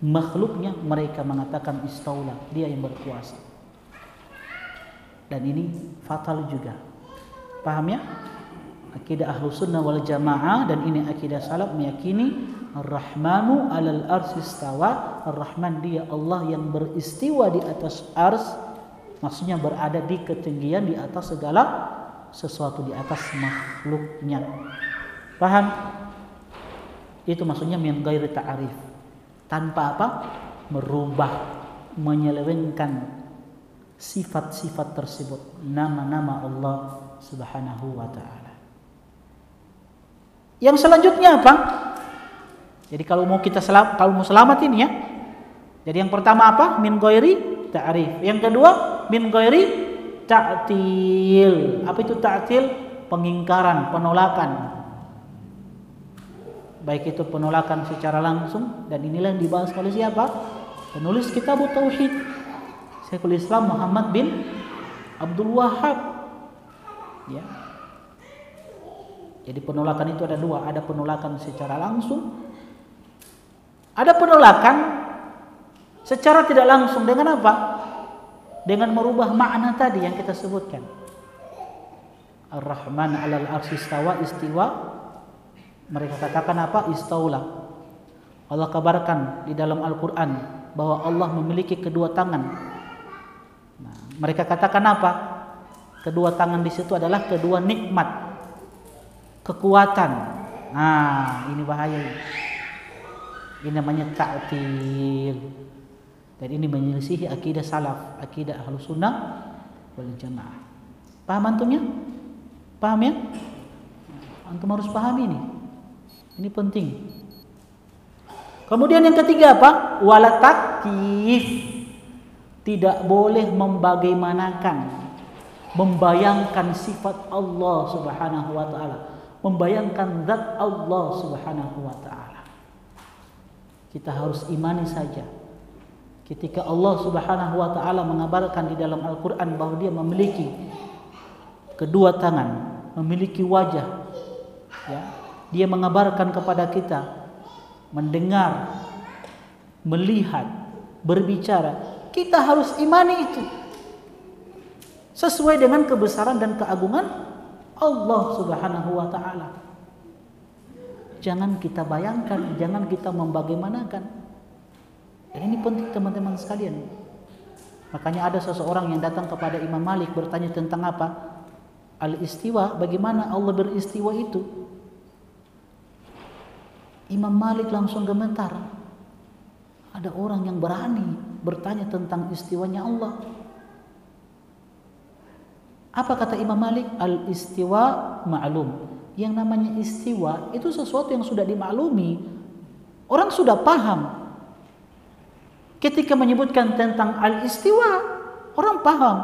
makhluknya. Mereka mengatakan istaula, dia yang berkuasa. Dan ini fatal juga. Paham ya? Akidah Ahlus Sunnah wal Jamaah, dan ini akidah salaf meyakini Ar-Rahmanu alal arsy istawa. Ar-Rahman dia Allah yang beristiwa di atas ars, maksudnya berada di ketinggian di atas segala sesuatu, di atas makhluknya. Paham? Itu maksudnya min ghairi ta'rif. Tanpa apa? Merubah, menyelewengkan sifat-sifat tersebut, nama-nama Allah Subhanahu wa ta'ala. Yang selanjutnya apa? Jadi kalau mau selamat ini ya. Jadi yang pertama apa? Min ghairi ta'rif. Yang kedua min ghairi ta'til. Apa itu ta'til? Pengingkaran, penolakan. Baik itu penolakan secara langsung, dan inilah yang dibahas oleh siapa? Penulis kitab Tauhid, Syekhul Islam Muhammad bin Abdul Wahhab. Ya. Jadi penolakan itu ada dua, ada penolakan secara langsung, ada penolakan secara tidak langsung. Dengan apa? Dengan merubah makna tadi yang kita sebutkan. Ar-Rahman 'alal arsy istawa, istiwa. Mereka katakan apa? Istaula. Allah kabarkan di dalam Al-Quran bahwa Allah memiliki kedua tangan. Nah, mereka katakan apa? Kedua tangan di situ adalah kedua nikmat, kekuatan. Nah, ini bahaya. Ini namanya ta'til. Dan ini menyelisihi akidah salaf, akidah Ahlus Sunnah wal Jamaah. Paham antumnya? Paham ya? Antum harus pahami ini. Ini penting. Kemudian yang ketiga apa? Wala takyif. Tidak boleh membagaimanakan, membayangkan sifat Allah Subhanahu wa taala, membayangkan zat Allah Subhanahu wa taala. Kita harus imani saja. Ketika Allah Subhanahu wa taala mengabarkan di dalam Al-Qur'an bahwa Dia memiliki kedua tangan, memiliki wajah, ya. Dia mengabarkan kepada kita mendengar, melihat, berbicara. Kita harus imani itu sesuai dengan kebesaran dan keagungan Allah Subhanahu wa taala. Jangan kita bayangkan, jangan kita membagaimanakan. Dan ini penting teman-teman sekalian. Makanya ada seseorang yang datang kepada Imam Malik bertanya tentang apa? Al-istiwa, bagaimana Allah beristiwa itu? Imam Malik langsung gemetar. Ada orang yang berani bertanya tentang istiwanya Allah. Apa kata Imam Malik? Al-istiwa ma'lum. Yang namanya istiwa itu sesuatu yang sudah dimaklumi. Orang sudah paham. Ketika menyebutkan tentang al-istiwa, orang paham.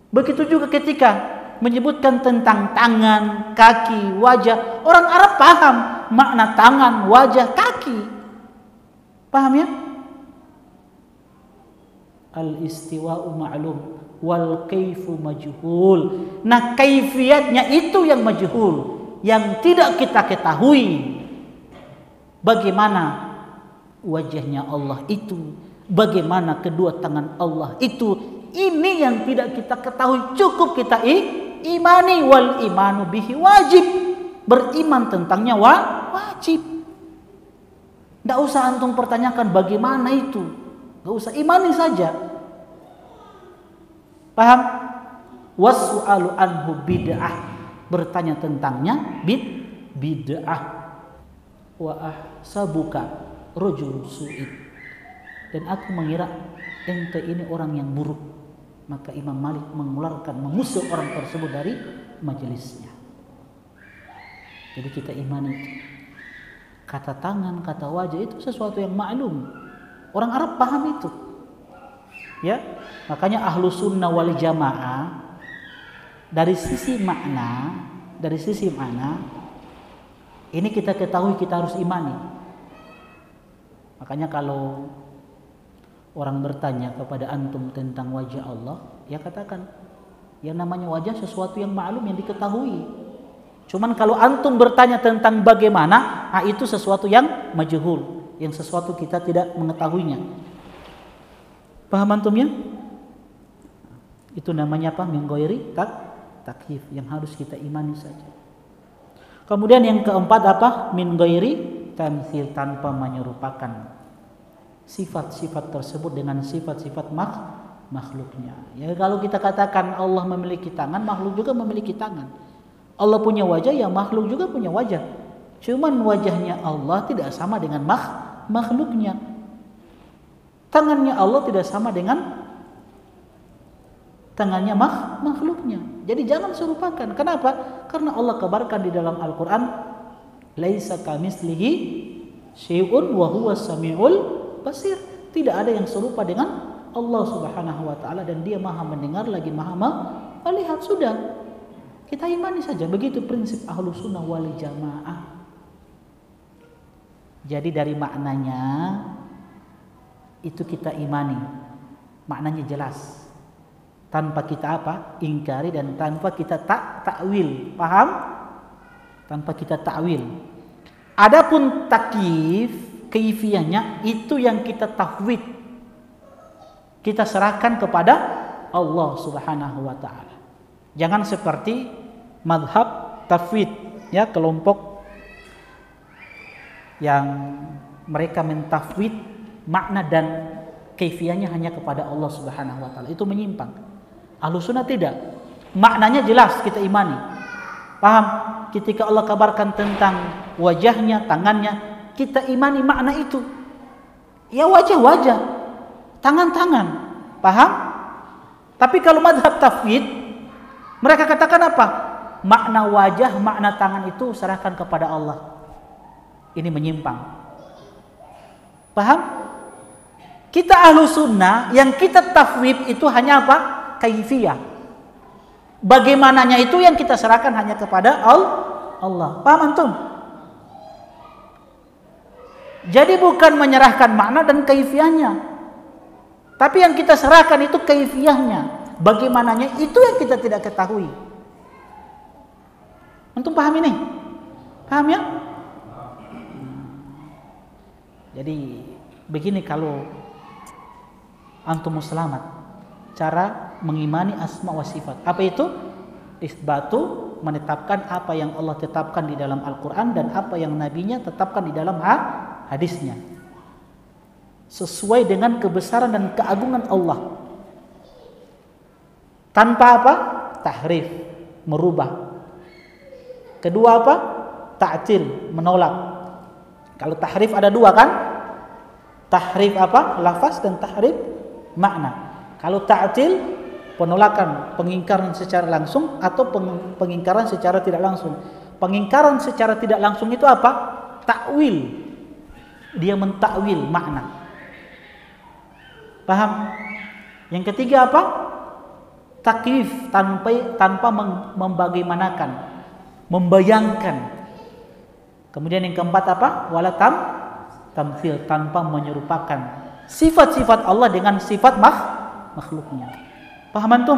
Begitu juga ketika menyebutkan tentang tangan, kaki, wajah, orang Arab paham makna tangan, wajah, kaki. Paham ya? Al-istiwa'u ma'lum wal kaifu majhul. Nah, kaifiatnya itu yang majhul, yang tidak kita ketahui. Bagaimana wajahnya Allah itu, bagaimana kedua tangan Allah itu, ini yang tidak kita ketahui. Cukup kita imani. Wal imanu bihi wajib. Beriman tentangnya wajib. Tidak usah antum pertanyakan bagaimana itu. Tidak usah, imani saja. Paham? Was'alu anhu bid'ah. Bertanya tentangnya bid'ah. Wa ahsabuka rajul su'id. Dan aku mengira ente ini orang yang buruk. Maka Imam Malik mengusir orang tersebut dari majelisnya. Jadi kita imani itu. Kata tangan, kata wajah itu sesuatu yang maklum. Orang Arab paham itu. Ya, makanya Ahlus Sunnah wal Jamaah dari sisi makna, ini kita ketahui, kita harus imani. Makanya kalau orang bertanya kepada antum tentang wajah Allah, ya katakan, yang namanya wajah sesuatu yang maklum, yang diketahui. Cuman kalau antum bertanya tentang bagaimana, itu sesuatu yang majhul, yang sesuatu kita tidak mengetahuinya. Paham antum ya? Itu namanya apa? Min ghairi takyif, yang harus kita imani saja. Kemudian yang keempat apa? Min ghairi tamtsil, tanpa menyerupakan sifat-sifat tersebut dengan sifat-sifat makhluknya. Ya, kalau kita katakan Allah memiliki tangan, makhluk juga memiliki tangan. Allah punya wajah, ya makhluk juga punya wajah. Cuman wajahnya Allah tidak sama dengan makhluknya. Tangannya Allah tidak sama dengan tangannya makhluknya. Jadi jangan serupakan. Kenapa? Karena Allah kabarkan di dalam Al-Quran, laisa kamitslihi syai'un wa huwas samiul basir. Tidak ada yang serupa dengan Allah Subhanahu wa taala, dan Dia Maha mendengar lagi Maha melihat. Sudah, kita imani saja. Begitu prinsip Ahlus Sunnah wal Jamaah. Jadi dari maknanya itu kita imani, maknanya jelas, tanpa kita apa? Ingkari, dan tanpa kita takwil. Paham? tanpa kita takwil. Adapun takyif, kaifiyahnya itu yang kita tafwid. Kita serahkan kepada Allah Subhanahu wa taala. Jangan seperti madhab tafwid, ya, kelompok yang mereka mentafwid makna dan kaifiyahnya hanya kepada Allah Subhanahu wa taala. Itu menyimpang. Ahlussunnah tidak. Maknanya jelas kita imani. Paham? Ketika Allah kabarkan tentang wajahnya, tangannya, kita imani makna itu. Ya wajah-wajah, tangan-tangan. Paham? Tapi kalau madhab tafwid, mereka katakan apa? Makna wajah, makna tangan itu serahkan kepada Allah. Ini menyimpang. Paham? Kita Ahlussunnah yang kita tafwid itu hanya apa? Kaifiyah. Bagaimananya itu yang kita serahkan hanya kepada Allah. Paham antum? Jadi bukan menyerahkan makna dan kaifiyahnya, tapi yang kita serahkan itu kaifiyahnya. Bagaimananya itu yang kita tidak ketahui. Antum paham ini? Paham ya? Jadi begini kalau antum mau selamat, cara mengimani asma wa sifat. Apa itu? Isbatu, menetapkan apa yang Allah tetapkan di dalam Al-Quran dan apa yang Nabi-Nya tetapkan di dalam hadisnya. Sesuai dengan kebesaran dan keagungan Allah. Tanpa apa? Tahrif, merubah. Kedua apa? Ta'til, menolak. Kalau tahrif ada dua kan? Tahrif apa? Lafaz dan tahrif makna. Kalau ta'til, penolakan, pengingkaran secara langsung atau pengingkaran secara tidak langsung. Pengingkaran secara tidak langsung itu apa? Takwil. Dia mentakwil makna. Paham? Yang ketiga apa? Takyif, tanpa membagaimanakan, membayangkan. Kemudian yang keempat apa? Wala tamthil, tanpa menyerupakan sifat-sifat Allah dengan sifat makhluknya. Paham antum?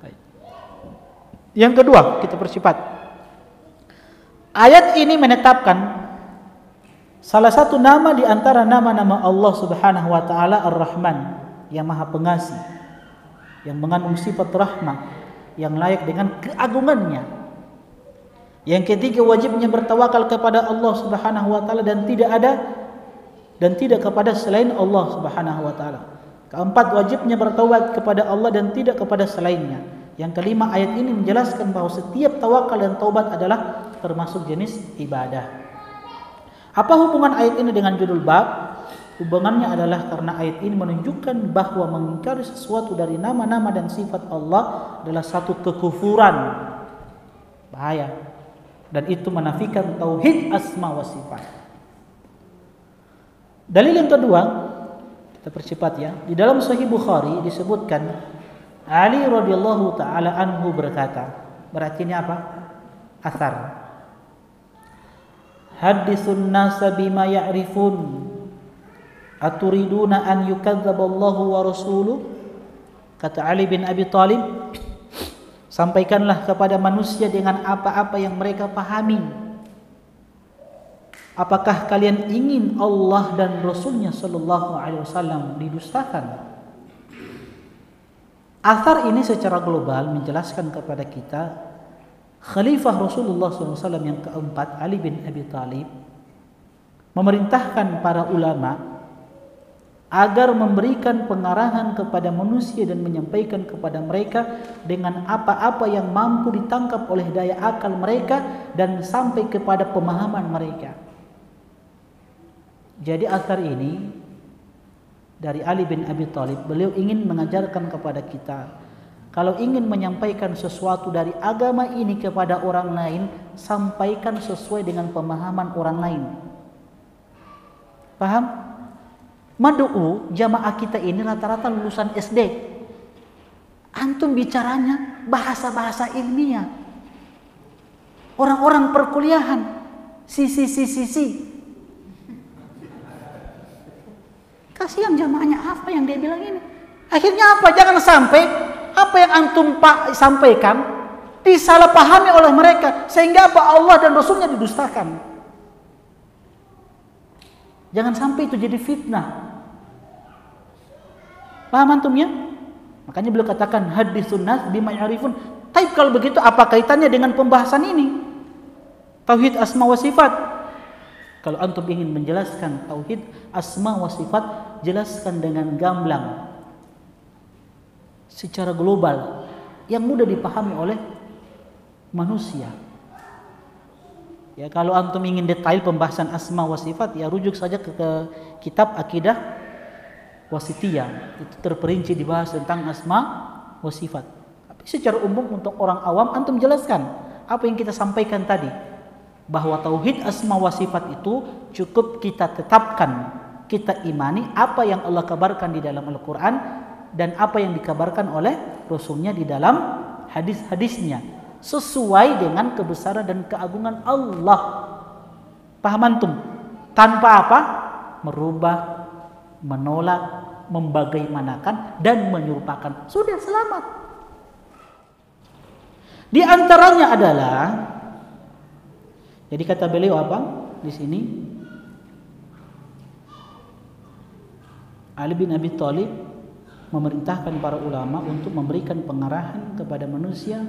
Baik. Yang kedua, kita percepat. Ayat ini menetapkan salah satu nama di antara nama-nama Allah Subhanahu wa taala Ar-Rahman, yang Maha Pengasih, yang mengandung sifat rahmah, yang layak dengan keagungannya. Yang ketiga, wajibnya bertawakal kepada Allah Subhanahu wa taala dan tidak kepada selain Allah Subhanahu wa taala. Keempat, wajibnya bertaubat kepada Allah dan tidak kepada selainnya. Yang kelima, ayat ini menjelaskan bahwa setiap tawakal dan taubat adalah termasuk jenis ibadah. Apa hubungan ayat ini dengan judul bab? Hubungannya adalah karena ayat ini menunjukkan bahwa mengingkari sesuatu dari nama-nama dan sifat Allah adalah satu kekufuran. Bahaya. Dan itu menafikan tauhid asma wa sifat. Dalil yang kedua, kita percepat ya. Di dalam Sahih Bukhari disebutkan Ali radhiyallahu taala anhu berkata, berarti ini apa? Athar. Haditsun nasa bima ya'rifun aturiduna an yukadzdzaballahu wa rasuluh. Kata Ali bin Abi Thalib, sampaikanlah kepada manusia dengan apa-apa yang mereka pahami. Apakah kalian ingin Allah dan Rasulnya Sallallahu Alaihi Wasallam didustakan? Athar ini secara global menjelaskan kepada kita Khalifah Rasulullah SAW yang keempat, Ali bin Abi Thalib, memerintahkan para ulama agar memberikan pengarahan kepada manusia dan menyampaikan kepada mereka dengan apa-apa yang mampu ditangkap oleh daya akal mereka dan sampai kepada pemahaman mereka. Jadi athar ini dari Ali bin Abi Thalib, beliau ingin mengajarkan kepada kita, kalau ingin menyampaikan sesuatu dari agama ini kepada orang lain, sampaikan sesuai dengan pemahaman orang lain. Paham? Madu'u jamaah kita ini rata-rata lulusan SD. Antum bicaranya bahasa-bahasa ilmiah. Orang-orang perkuliahan. Si. Kasihan jamaahnya, apa yang dia bilang ini? Akhirnya apa? Jangan sampai apa yang antum sampaikan disalahpahami oleh mereka sehingga apa? Allah dan Rasulnya didustakan. Jangan sampai itu jadi fitnah. Paham antum ya? Makanya beliau katakan haditsun nas bima ya'rifun. Tapi kalau begitu apa kaitannya dengan pembahasan ini? Tauhid asma wa sifat. Kalau antum ingin menjelaskan tauhid asma wa sifat, jelaskan dengan gamblang, secara global, yang mudah dipahami oleh manusia. Ya, kalau antum ingin detail pembahasan asma wa sifat, ya rujuk saja ke kitab Akidah Wasitiyah. Itu terperinci dibahas tentang asma wa sifat. Tapi secara umum untuk orang awam antum jelaskan apa yang kita sampaikan tadi, bahwa tauhid asma wa sifat itu cukup kita tetapkan, kita imani apa yang Allah kabarkan di dalam Al-Quran dan apa yang dikabarkan oleh Rasulnya di dalam hadis-hadisnya, sesuai dengan kebesaran dan keagungan Allah. Paham antum? Tanpa apa? Merubah, menolak, membagaimanakan dan menyerupakan. Sudah selamat. Di antaranya adalah, jadi kata beliau apa di sini? Ali bin Abi Thalib memerintahkan para ulama untuk memberikan pengarahan kepada manusia,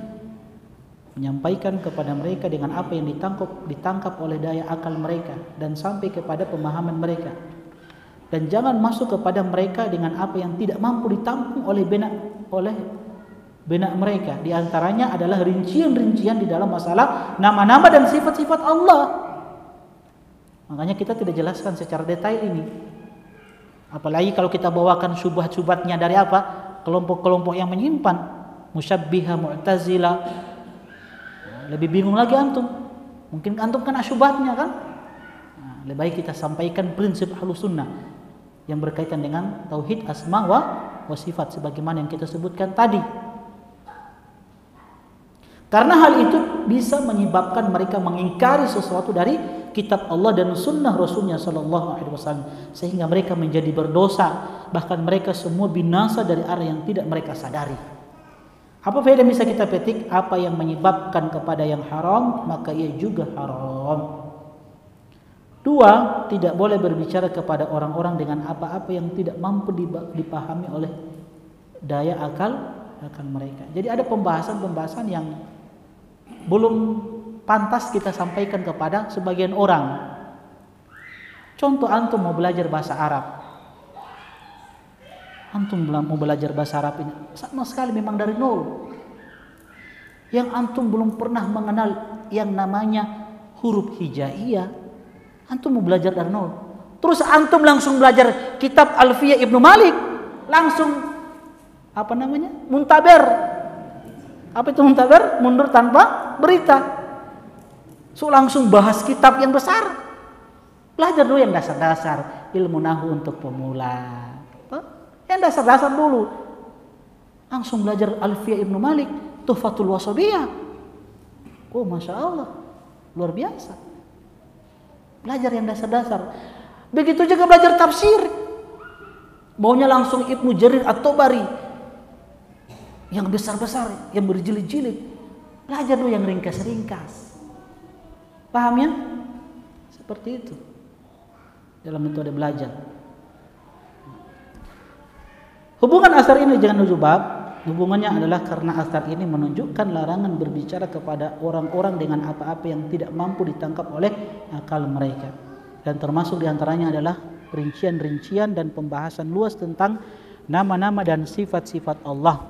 menyampaikan kepada mereka dengan apa yang ditangkap oleh daya akal mereka dan sampai kepada pemahaman mereka, dan jangan masuk kepada mereka dengan apa yang tidak mampu ditampung oleh benak mereka. Di antaranya adalah rincian-rincian di dalam masalah nama-nama dan sifat-sifat Allah. Makanya kita tidak jelaskan secara detail ini. Apalagi kalau kita bawakan syubhat-syubhatnya dari apa? Kelompok-kelompok yang menyimpan, musyabbiha, mu'tazilah. Lebih bingung lagi antum. Mungkin antum kena syubhatnya kan? Nah, lebih baik kita sampaikan prinsip Ahlus Sunnah yang berkaitan dengan tauhid asma wa sifat sebagaimana yang kita sebutkan tadi. Karena hal itu bisa menyebabkan mereka mengingkari sesuatu dari kitab Allah dan sunnah Rasulnya Sallallahu Alaihi Wasallam, sehingga mereka menjadi berdosa, bahkan mereka semua binasa dari arah yang tidak mereka sadari. Apa faedah bisa kita petik? Apa yang menyebabkan kepada yang haram, maka ia juga haram. 2, tidak boleh berbicara kepada orang-orang dengan apa-apa yang tidak mampu dipahami oleh daya akal mereka. Jadi ada pembahasan-pembahasan yang belum pantas kita sampaikan kepada sebagian orang. Contoh, antum mau belajar bahasa Arab. Antum mau belajar bahasa Arab ini sama sekali memang dari nol. Yang antum belum pernah mengenal yang namanya huruf hijaiyah. Antum mau belajar dari nol. Terus antum langsung belajar kitab Alfiyah Ibnu Malik. Langsung apa namanya? Muntaber. Apa itu muntaber? Mundur tanpa berita. So langsung bahas kitab yang besar. Belajar dulu yang dasar-dasar, ilmu nahwu untuk pemula. Yang dasar-dasar dulu. Langsung belajar Alfiyah Ibnu Malik, Tuhfatul Wasabiyah. Oh, Masya Allah, luar biasa. Belajar yang dasar-dasar. Begitu juga belajar tafsir. Maunya langsung Ibnu Jarir At-Tabari, yang besar-besar, yang berjilid-jilid. Belajar dulu yang ringkas-ringkas. Paham ya? Seperti itu dalam metode belajar. Hubungan asar ini jangan ujubab. Hubungannya adalah karena asar ini menunjukkan larangan berbicara kepada orang-orang dengan apa-apa yang tidak mampu ditangkap oleh akal mereka. Dan termasuk diantaranya adalah rincian-rincian dan pembahasan luas tentang nama-nama dan sifat-sifat Allah.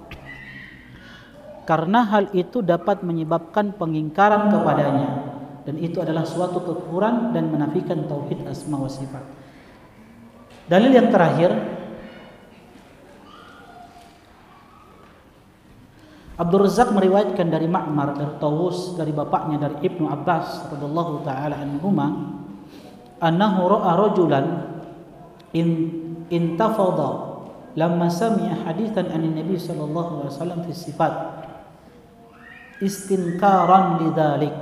Karena hal itu dapat menyebabkan pengingkaran kepadanya, dan itu adalah suatu kekufuran dan menafikan tauhid asma wa sifat. Dalil yang terakhir, Abdul Razzaq meriwayatkan dari Ma'mar, dari Tawus, dari bapaknya, dari Ibnu Abbas radhiyallahu taala anhuma, annahu ra'a rajulan intafadha lamma sami'a hadithan an Nabi sallallahu alaihi wasallam fi sifat istinkaran lidzalik.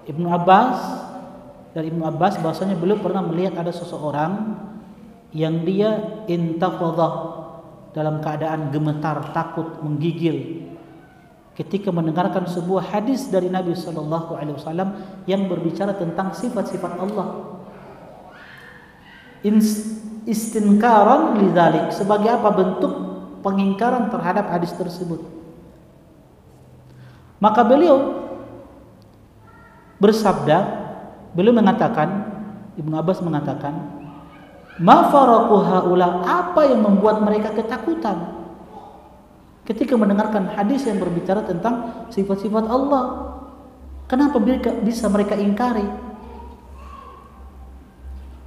Ibnu Abbas, dari Ibnu Abbas bahwasanya beliau pernah melihat ada seseorang yang dia intafadha, dalam keadaan gemetar, takut, menggigil, ketika mendengarkan sebuah hadis dari Nabi Shallallahu Alaihi Wasallam yang berbicara tentang sifat-sifat Allah. Istinkaran lidzalik, sebagai apa? Bentuk pengingkaran terhadap hadis tersebut. Maka beliau bersabda, beliau mengatakan, Ibnu Abbas mengatakan, ma faraqu haula, apa yang membuat mereka ketakutan ketika mendengarkan hadis yang berbicara tentang sifat-sifat Allah? Kenapa bisa mereka ingkari?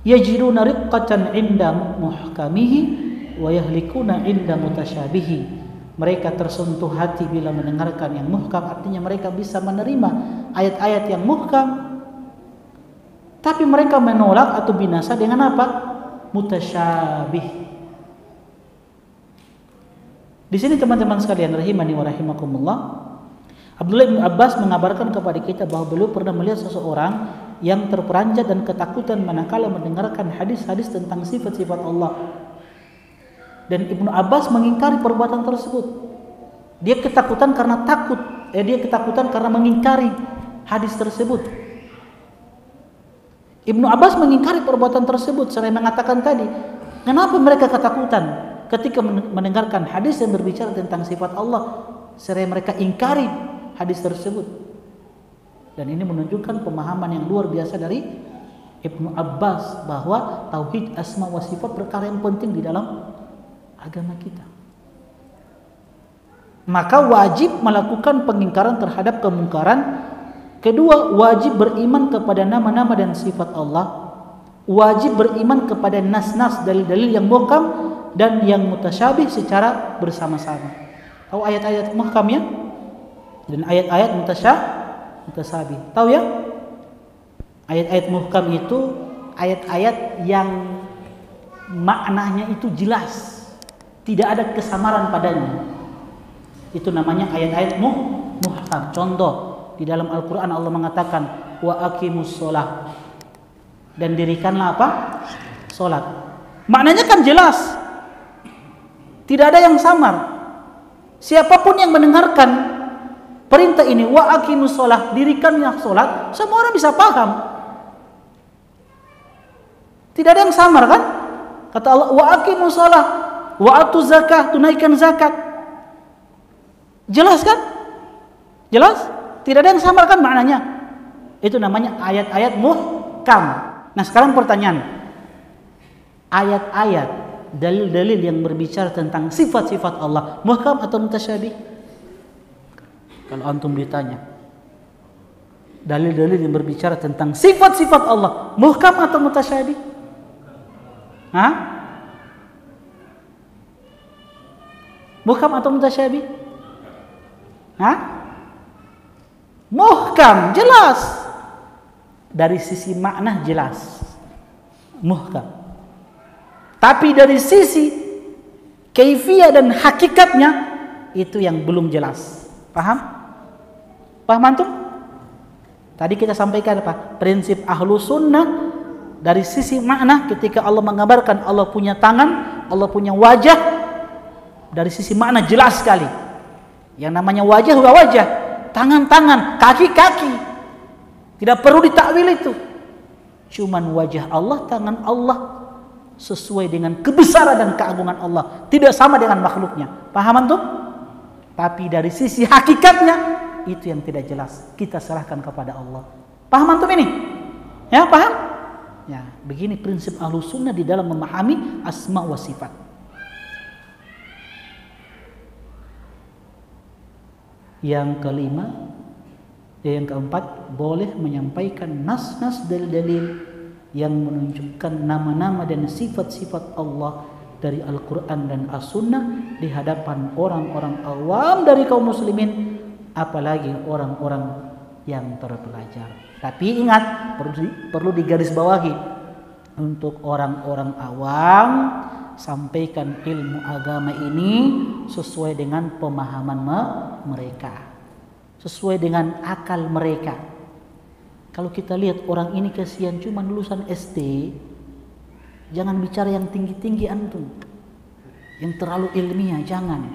Yajiduna riqqatan 'inda muhkamihi wa yahlikuna 'inda mutasyabihi. Mereka tersentuh hati bila mendengarkan yang muhkam, artinya mereka bisa menerima ayat-ayat yang muhkam, tapi mereka menolak atau binasa dengan apa? Mutasyabih. Di sini teman-teman sekalian rahimani wa rahimakumullah, Abdullah bin Abbas mengabarkan kepada kita bahwa beliau pernah melihat seseorang yang terperanjat dan ketakutan manakala mendengarkan hadis-hadis tentang sifat-sifat Allah. Dan Ibnu Abbas mengingkari perbuatan tersebut. Dia ketakutan karena dia ketakutan karena mengingkari hadis tersebut. Ibnu Abbas mengingkari perbuatan tersebut. Saya mengatakan tadi, kenapa mereka ketakutan ketika mendengarkan hadis yang berbicara tentang sifat Allah, seraya mereka ingkari hadis tersebut. Dan ini menunjukkan pemahaman yang luar biasa dari Ibnu Abbas bahwa tauhid asma wa sifat perkara yang penting di dalam agama kita. Maka wajib melakukan pengingkaran terhadap kemungkaran. Kedua, wajib beriman kepada nama-nama dan sifat Allah. Wajib beriman kepada nas-nas, dalil-dalil yang muhkam dan yang mutasyabih secara bersama-sama. Tahu ayat-ayat muhkam ya? Dan ayat-ayat mutasabih. Tahu ya? Ayat-ayat muhkam itu ayat-ayat yang maknanya itu jelas, tidak ada kesamaran padanya. Itu namanya ayat-ayat muhkam. Contoh, di dalam Al-Quran Allah mengatakan wa aqimus sholah, dan dirikanlah apa? Sholat. Maknanya kan jelas, tidak ada yang samar. Siapapun yang mendengarkan perintah ini, wa aqimus sholah, dirikannya sholat, semua orang bisa paham. Tidak ada yang samar kan? Kata Allah, wa aqimus sholah, wa atu zakah, tunaikan zakat. Jelas kan? Jelas? Tidak ada yang samar kan maknanya? Itu namanya ayat-ayat muhkam. Nah sekarang pertanyaan, ayat-ayat, dalil-dalil yang berbicara tentang sifat-sifat Allah, muhkam atau mutasyabih? Kalau antum ditanya, dalil-dalil yang berbicara tentang sifat-sifat Allah, muhkam atau mutasyabih? Hah? Muhkam atau mutasyabih? Hah? Muhkam, jelas. Dari sisi makna jelas, muhkam. Tapi dari sisi kaifiyah dan hakikatnya, itu yang belum jelas. Paham? Paham antum? Tadi kita sampaikan apa? Prinsip ahlu sunnah dari sisi makna, ketika Allah mengabarkan Allah punya tangan, Allah punya wajah, dari sisi makna jelas sekali. Yang namanya wajah, wajah, tangan-tangan, kaki-kaki, tidak perlu ditakwil itu. Cuman wajah Allah, tangan Allah sesuai dengan kebesaran dan keagungan Allah, tidak sama dengan makhluknya. Paham antum? Tapi dari sisi hakikatnya, itu yang tidak jelas, kita serahkan kepada Allah. Paham antum ini? Ya, paham? Ya, begini prinsip Ahlus Sunnah di dalam memahami asma wa sifat. Yang kelima, yang keempat, boleh menyampaikan nas-nas dalil-dalil yang menunjukkan nama-nama dan sifat-sifat Allah dari Al-Quran dan As-Sunnah di hadapan orang-orang awam dari kaum muslimin, apalagi orang-orang yang terpelajar. Tapi ingat, perlu digarisbawahi, untuk orang-orang awam, sampaikan ilmu agama ini sesuai dengan pemahaman mereka, sesuai dengan akal mereka. Kalau kita lihat orang ini kasihan cuma lulusan SD, jangan bicara yang tinggi-tinggi antum, yang terlalu ilmiah, jangan.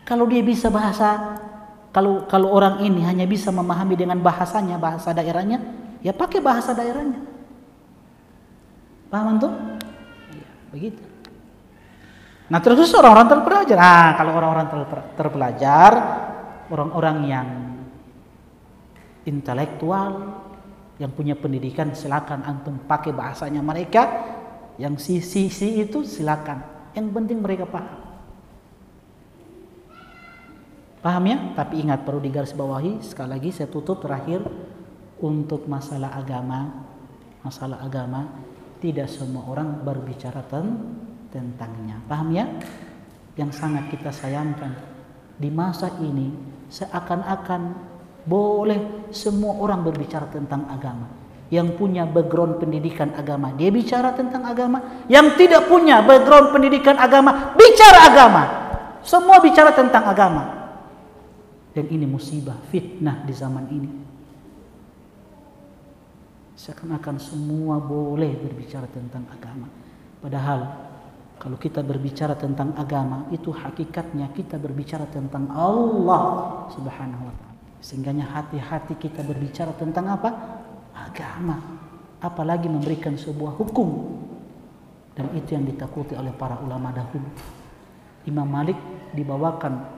Kalau dia bisa bahasa, kalau orang ini hanya bisa memahami dengan bahasanya, bahasa daerahnya, ya pakai bahasa daerahnya. Paham tuh? Ya, begitu. Nah terus orang-orang terpelajar. Kalau orang-orang terpelajar, orang-orang yang intelektual, yang punya pendidikan, silakan antum pakai bahasanya mereka. Yang si itu silakan. Yang penting mereka paham. Paham ya? Tapi ingat, perlu digarisbawahi sekali lagi, saya tutup terakhir, untuk masalah agama tidak semua orang berbicara tentangnya. Paham ya? Yang sangat kita sayangkan di masa ini, seakan-akan boleh semua orang berbicara tentang agama. Yang punya background pendidikan agama, dia bicara tentang agama. Yang tidak punya background pendidikan agama, bicara agama. Semua bicara tentang agama. Dan ini musibah, fitnah di zaman ini. Seakan-akan semua boleh berbicara tentang agama. Padahal kalau kita berbicara tentang agama, itu hakikatnya kita berbicara tentang Allah Subhanahu wa ta'ala. Sehingga hati-hati kita berbicara tentang apa? Agama. Apalagi memberikan sebuah hukum. Dan itu yang ditakuti oleh para ulama dahulu. Imam Malik dibawakan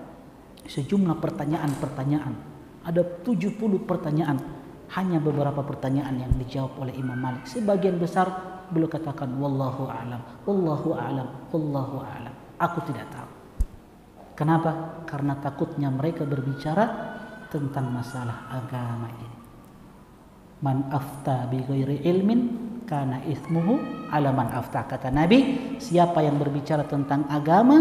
sejumlah pertanyaan-pertanyaan. Ada 70 pertanyaan. Hanya beberapa pertanyaan yang dijawab oleh Imam Malik. Sebagian besar beliau katakan wallahu a'lam, wallahu a'lam, wallahu a'lam. Aku tidak tahu. Kenapa? Karena takutnya mereka berbicara tentang masalah agama ini. Man afta bi ghairi ilmin kana ismuhu ala man afta. Kata Nabi, siapa yang berbicara tentang agama,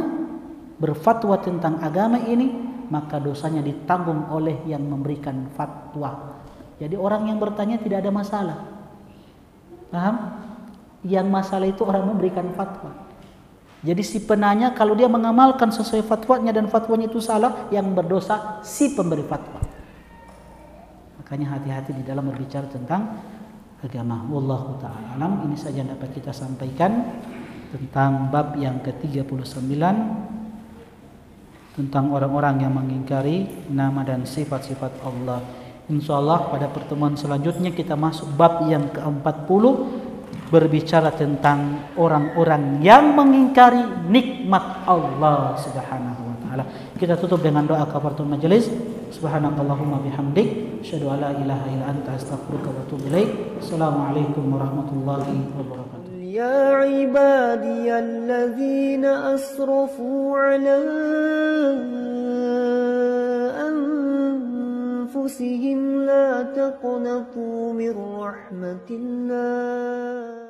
berfatwa tentang agama ini, maka dosanya ditanggung oleh yang memberikan fatwa. Jadi orang yang bertanya tidak ada masalah. Paham? Yang masalah itu orang memberikan fatwa. Jadi si penanya kalau dia mengamalkan sesuai fatwanya dan fatwanya itu salah, yang berdosa si pemberi fatwa. Makanya hati-hati di dalam berbicara tentang agama. Wallahu ta'ala alam. Ini saja yang dapat kita sampaikan tentang bab yang ke-39, tentang orang-orang yang mengingkari nama dan sifat-sifat Allah. Insyaallah pada pertemuan selanjutnya kita masuk bab yang ke-40, berbicara tentang orang-orang yang mengingkari nikmat Allah Subhanahu wa taala. Kita tutup dengan doa kafaratul majelis. Subhanakallahumma bihamdik, asyhadu an la ilaha illa anta, astaghfiruka wa atubu ilaik. Assalamualaikum warahmatullahi wabarakatuh. يا عبادي الذين أسرفوا على أنفسهم لا تقنطوا من رحمة الله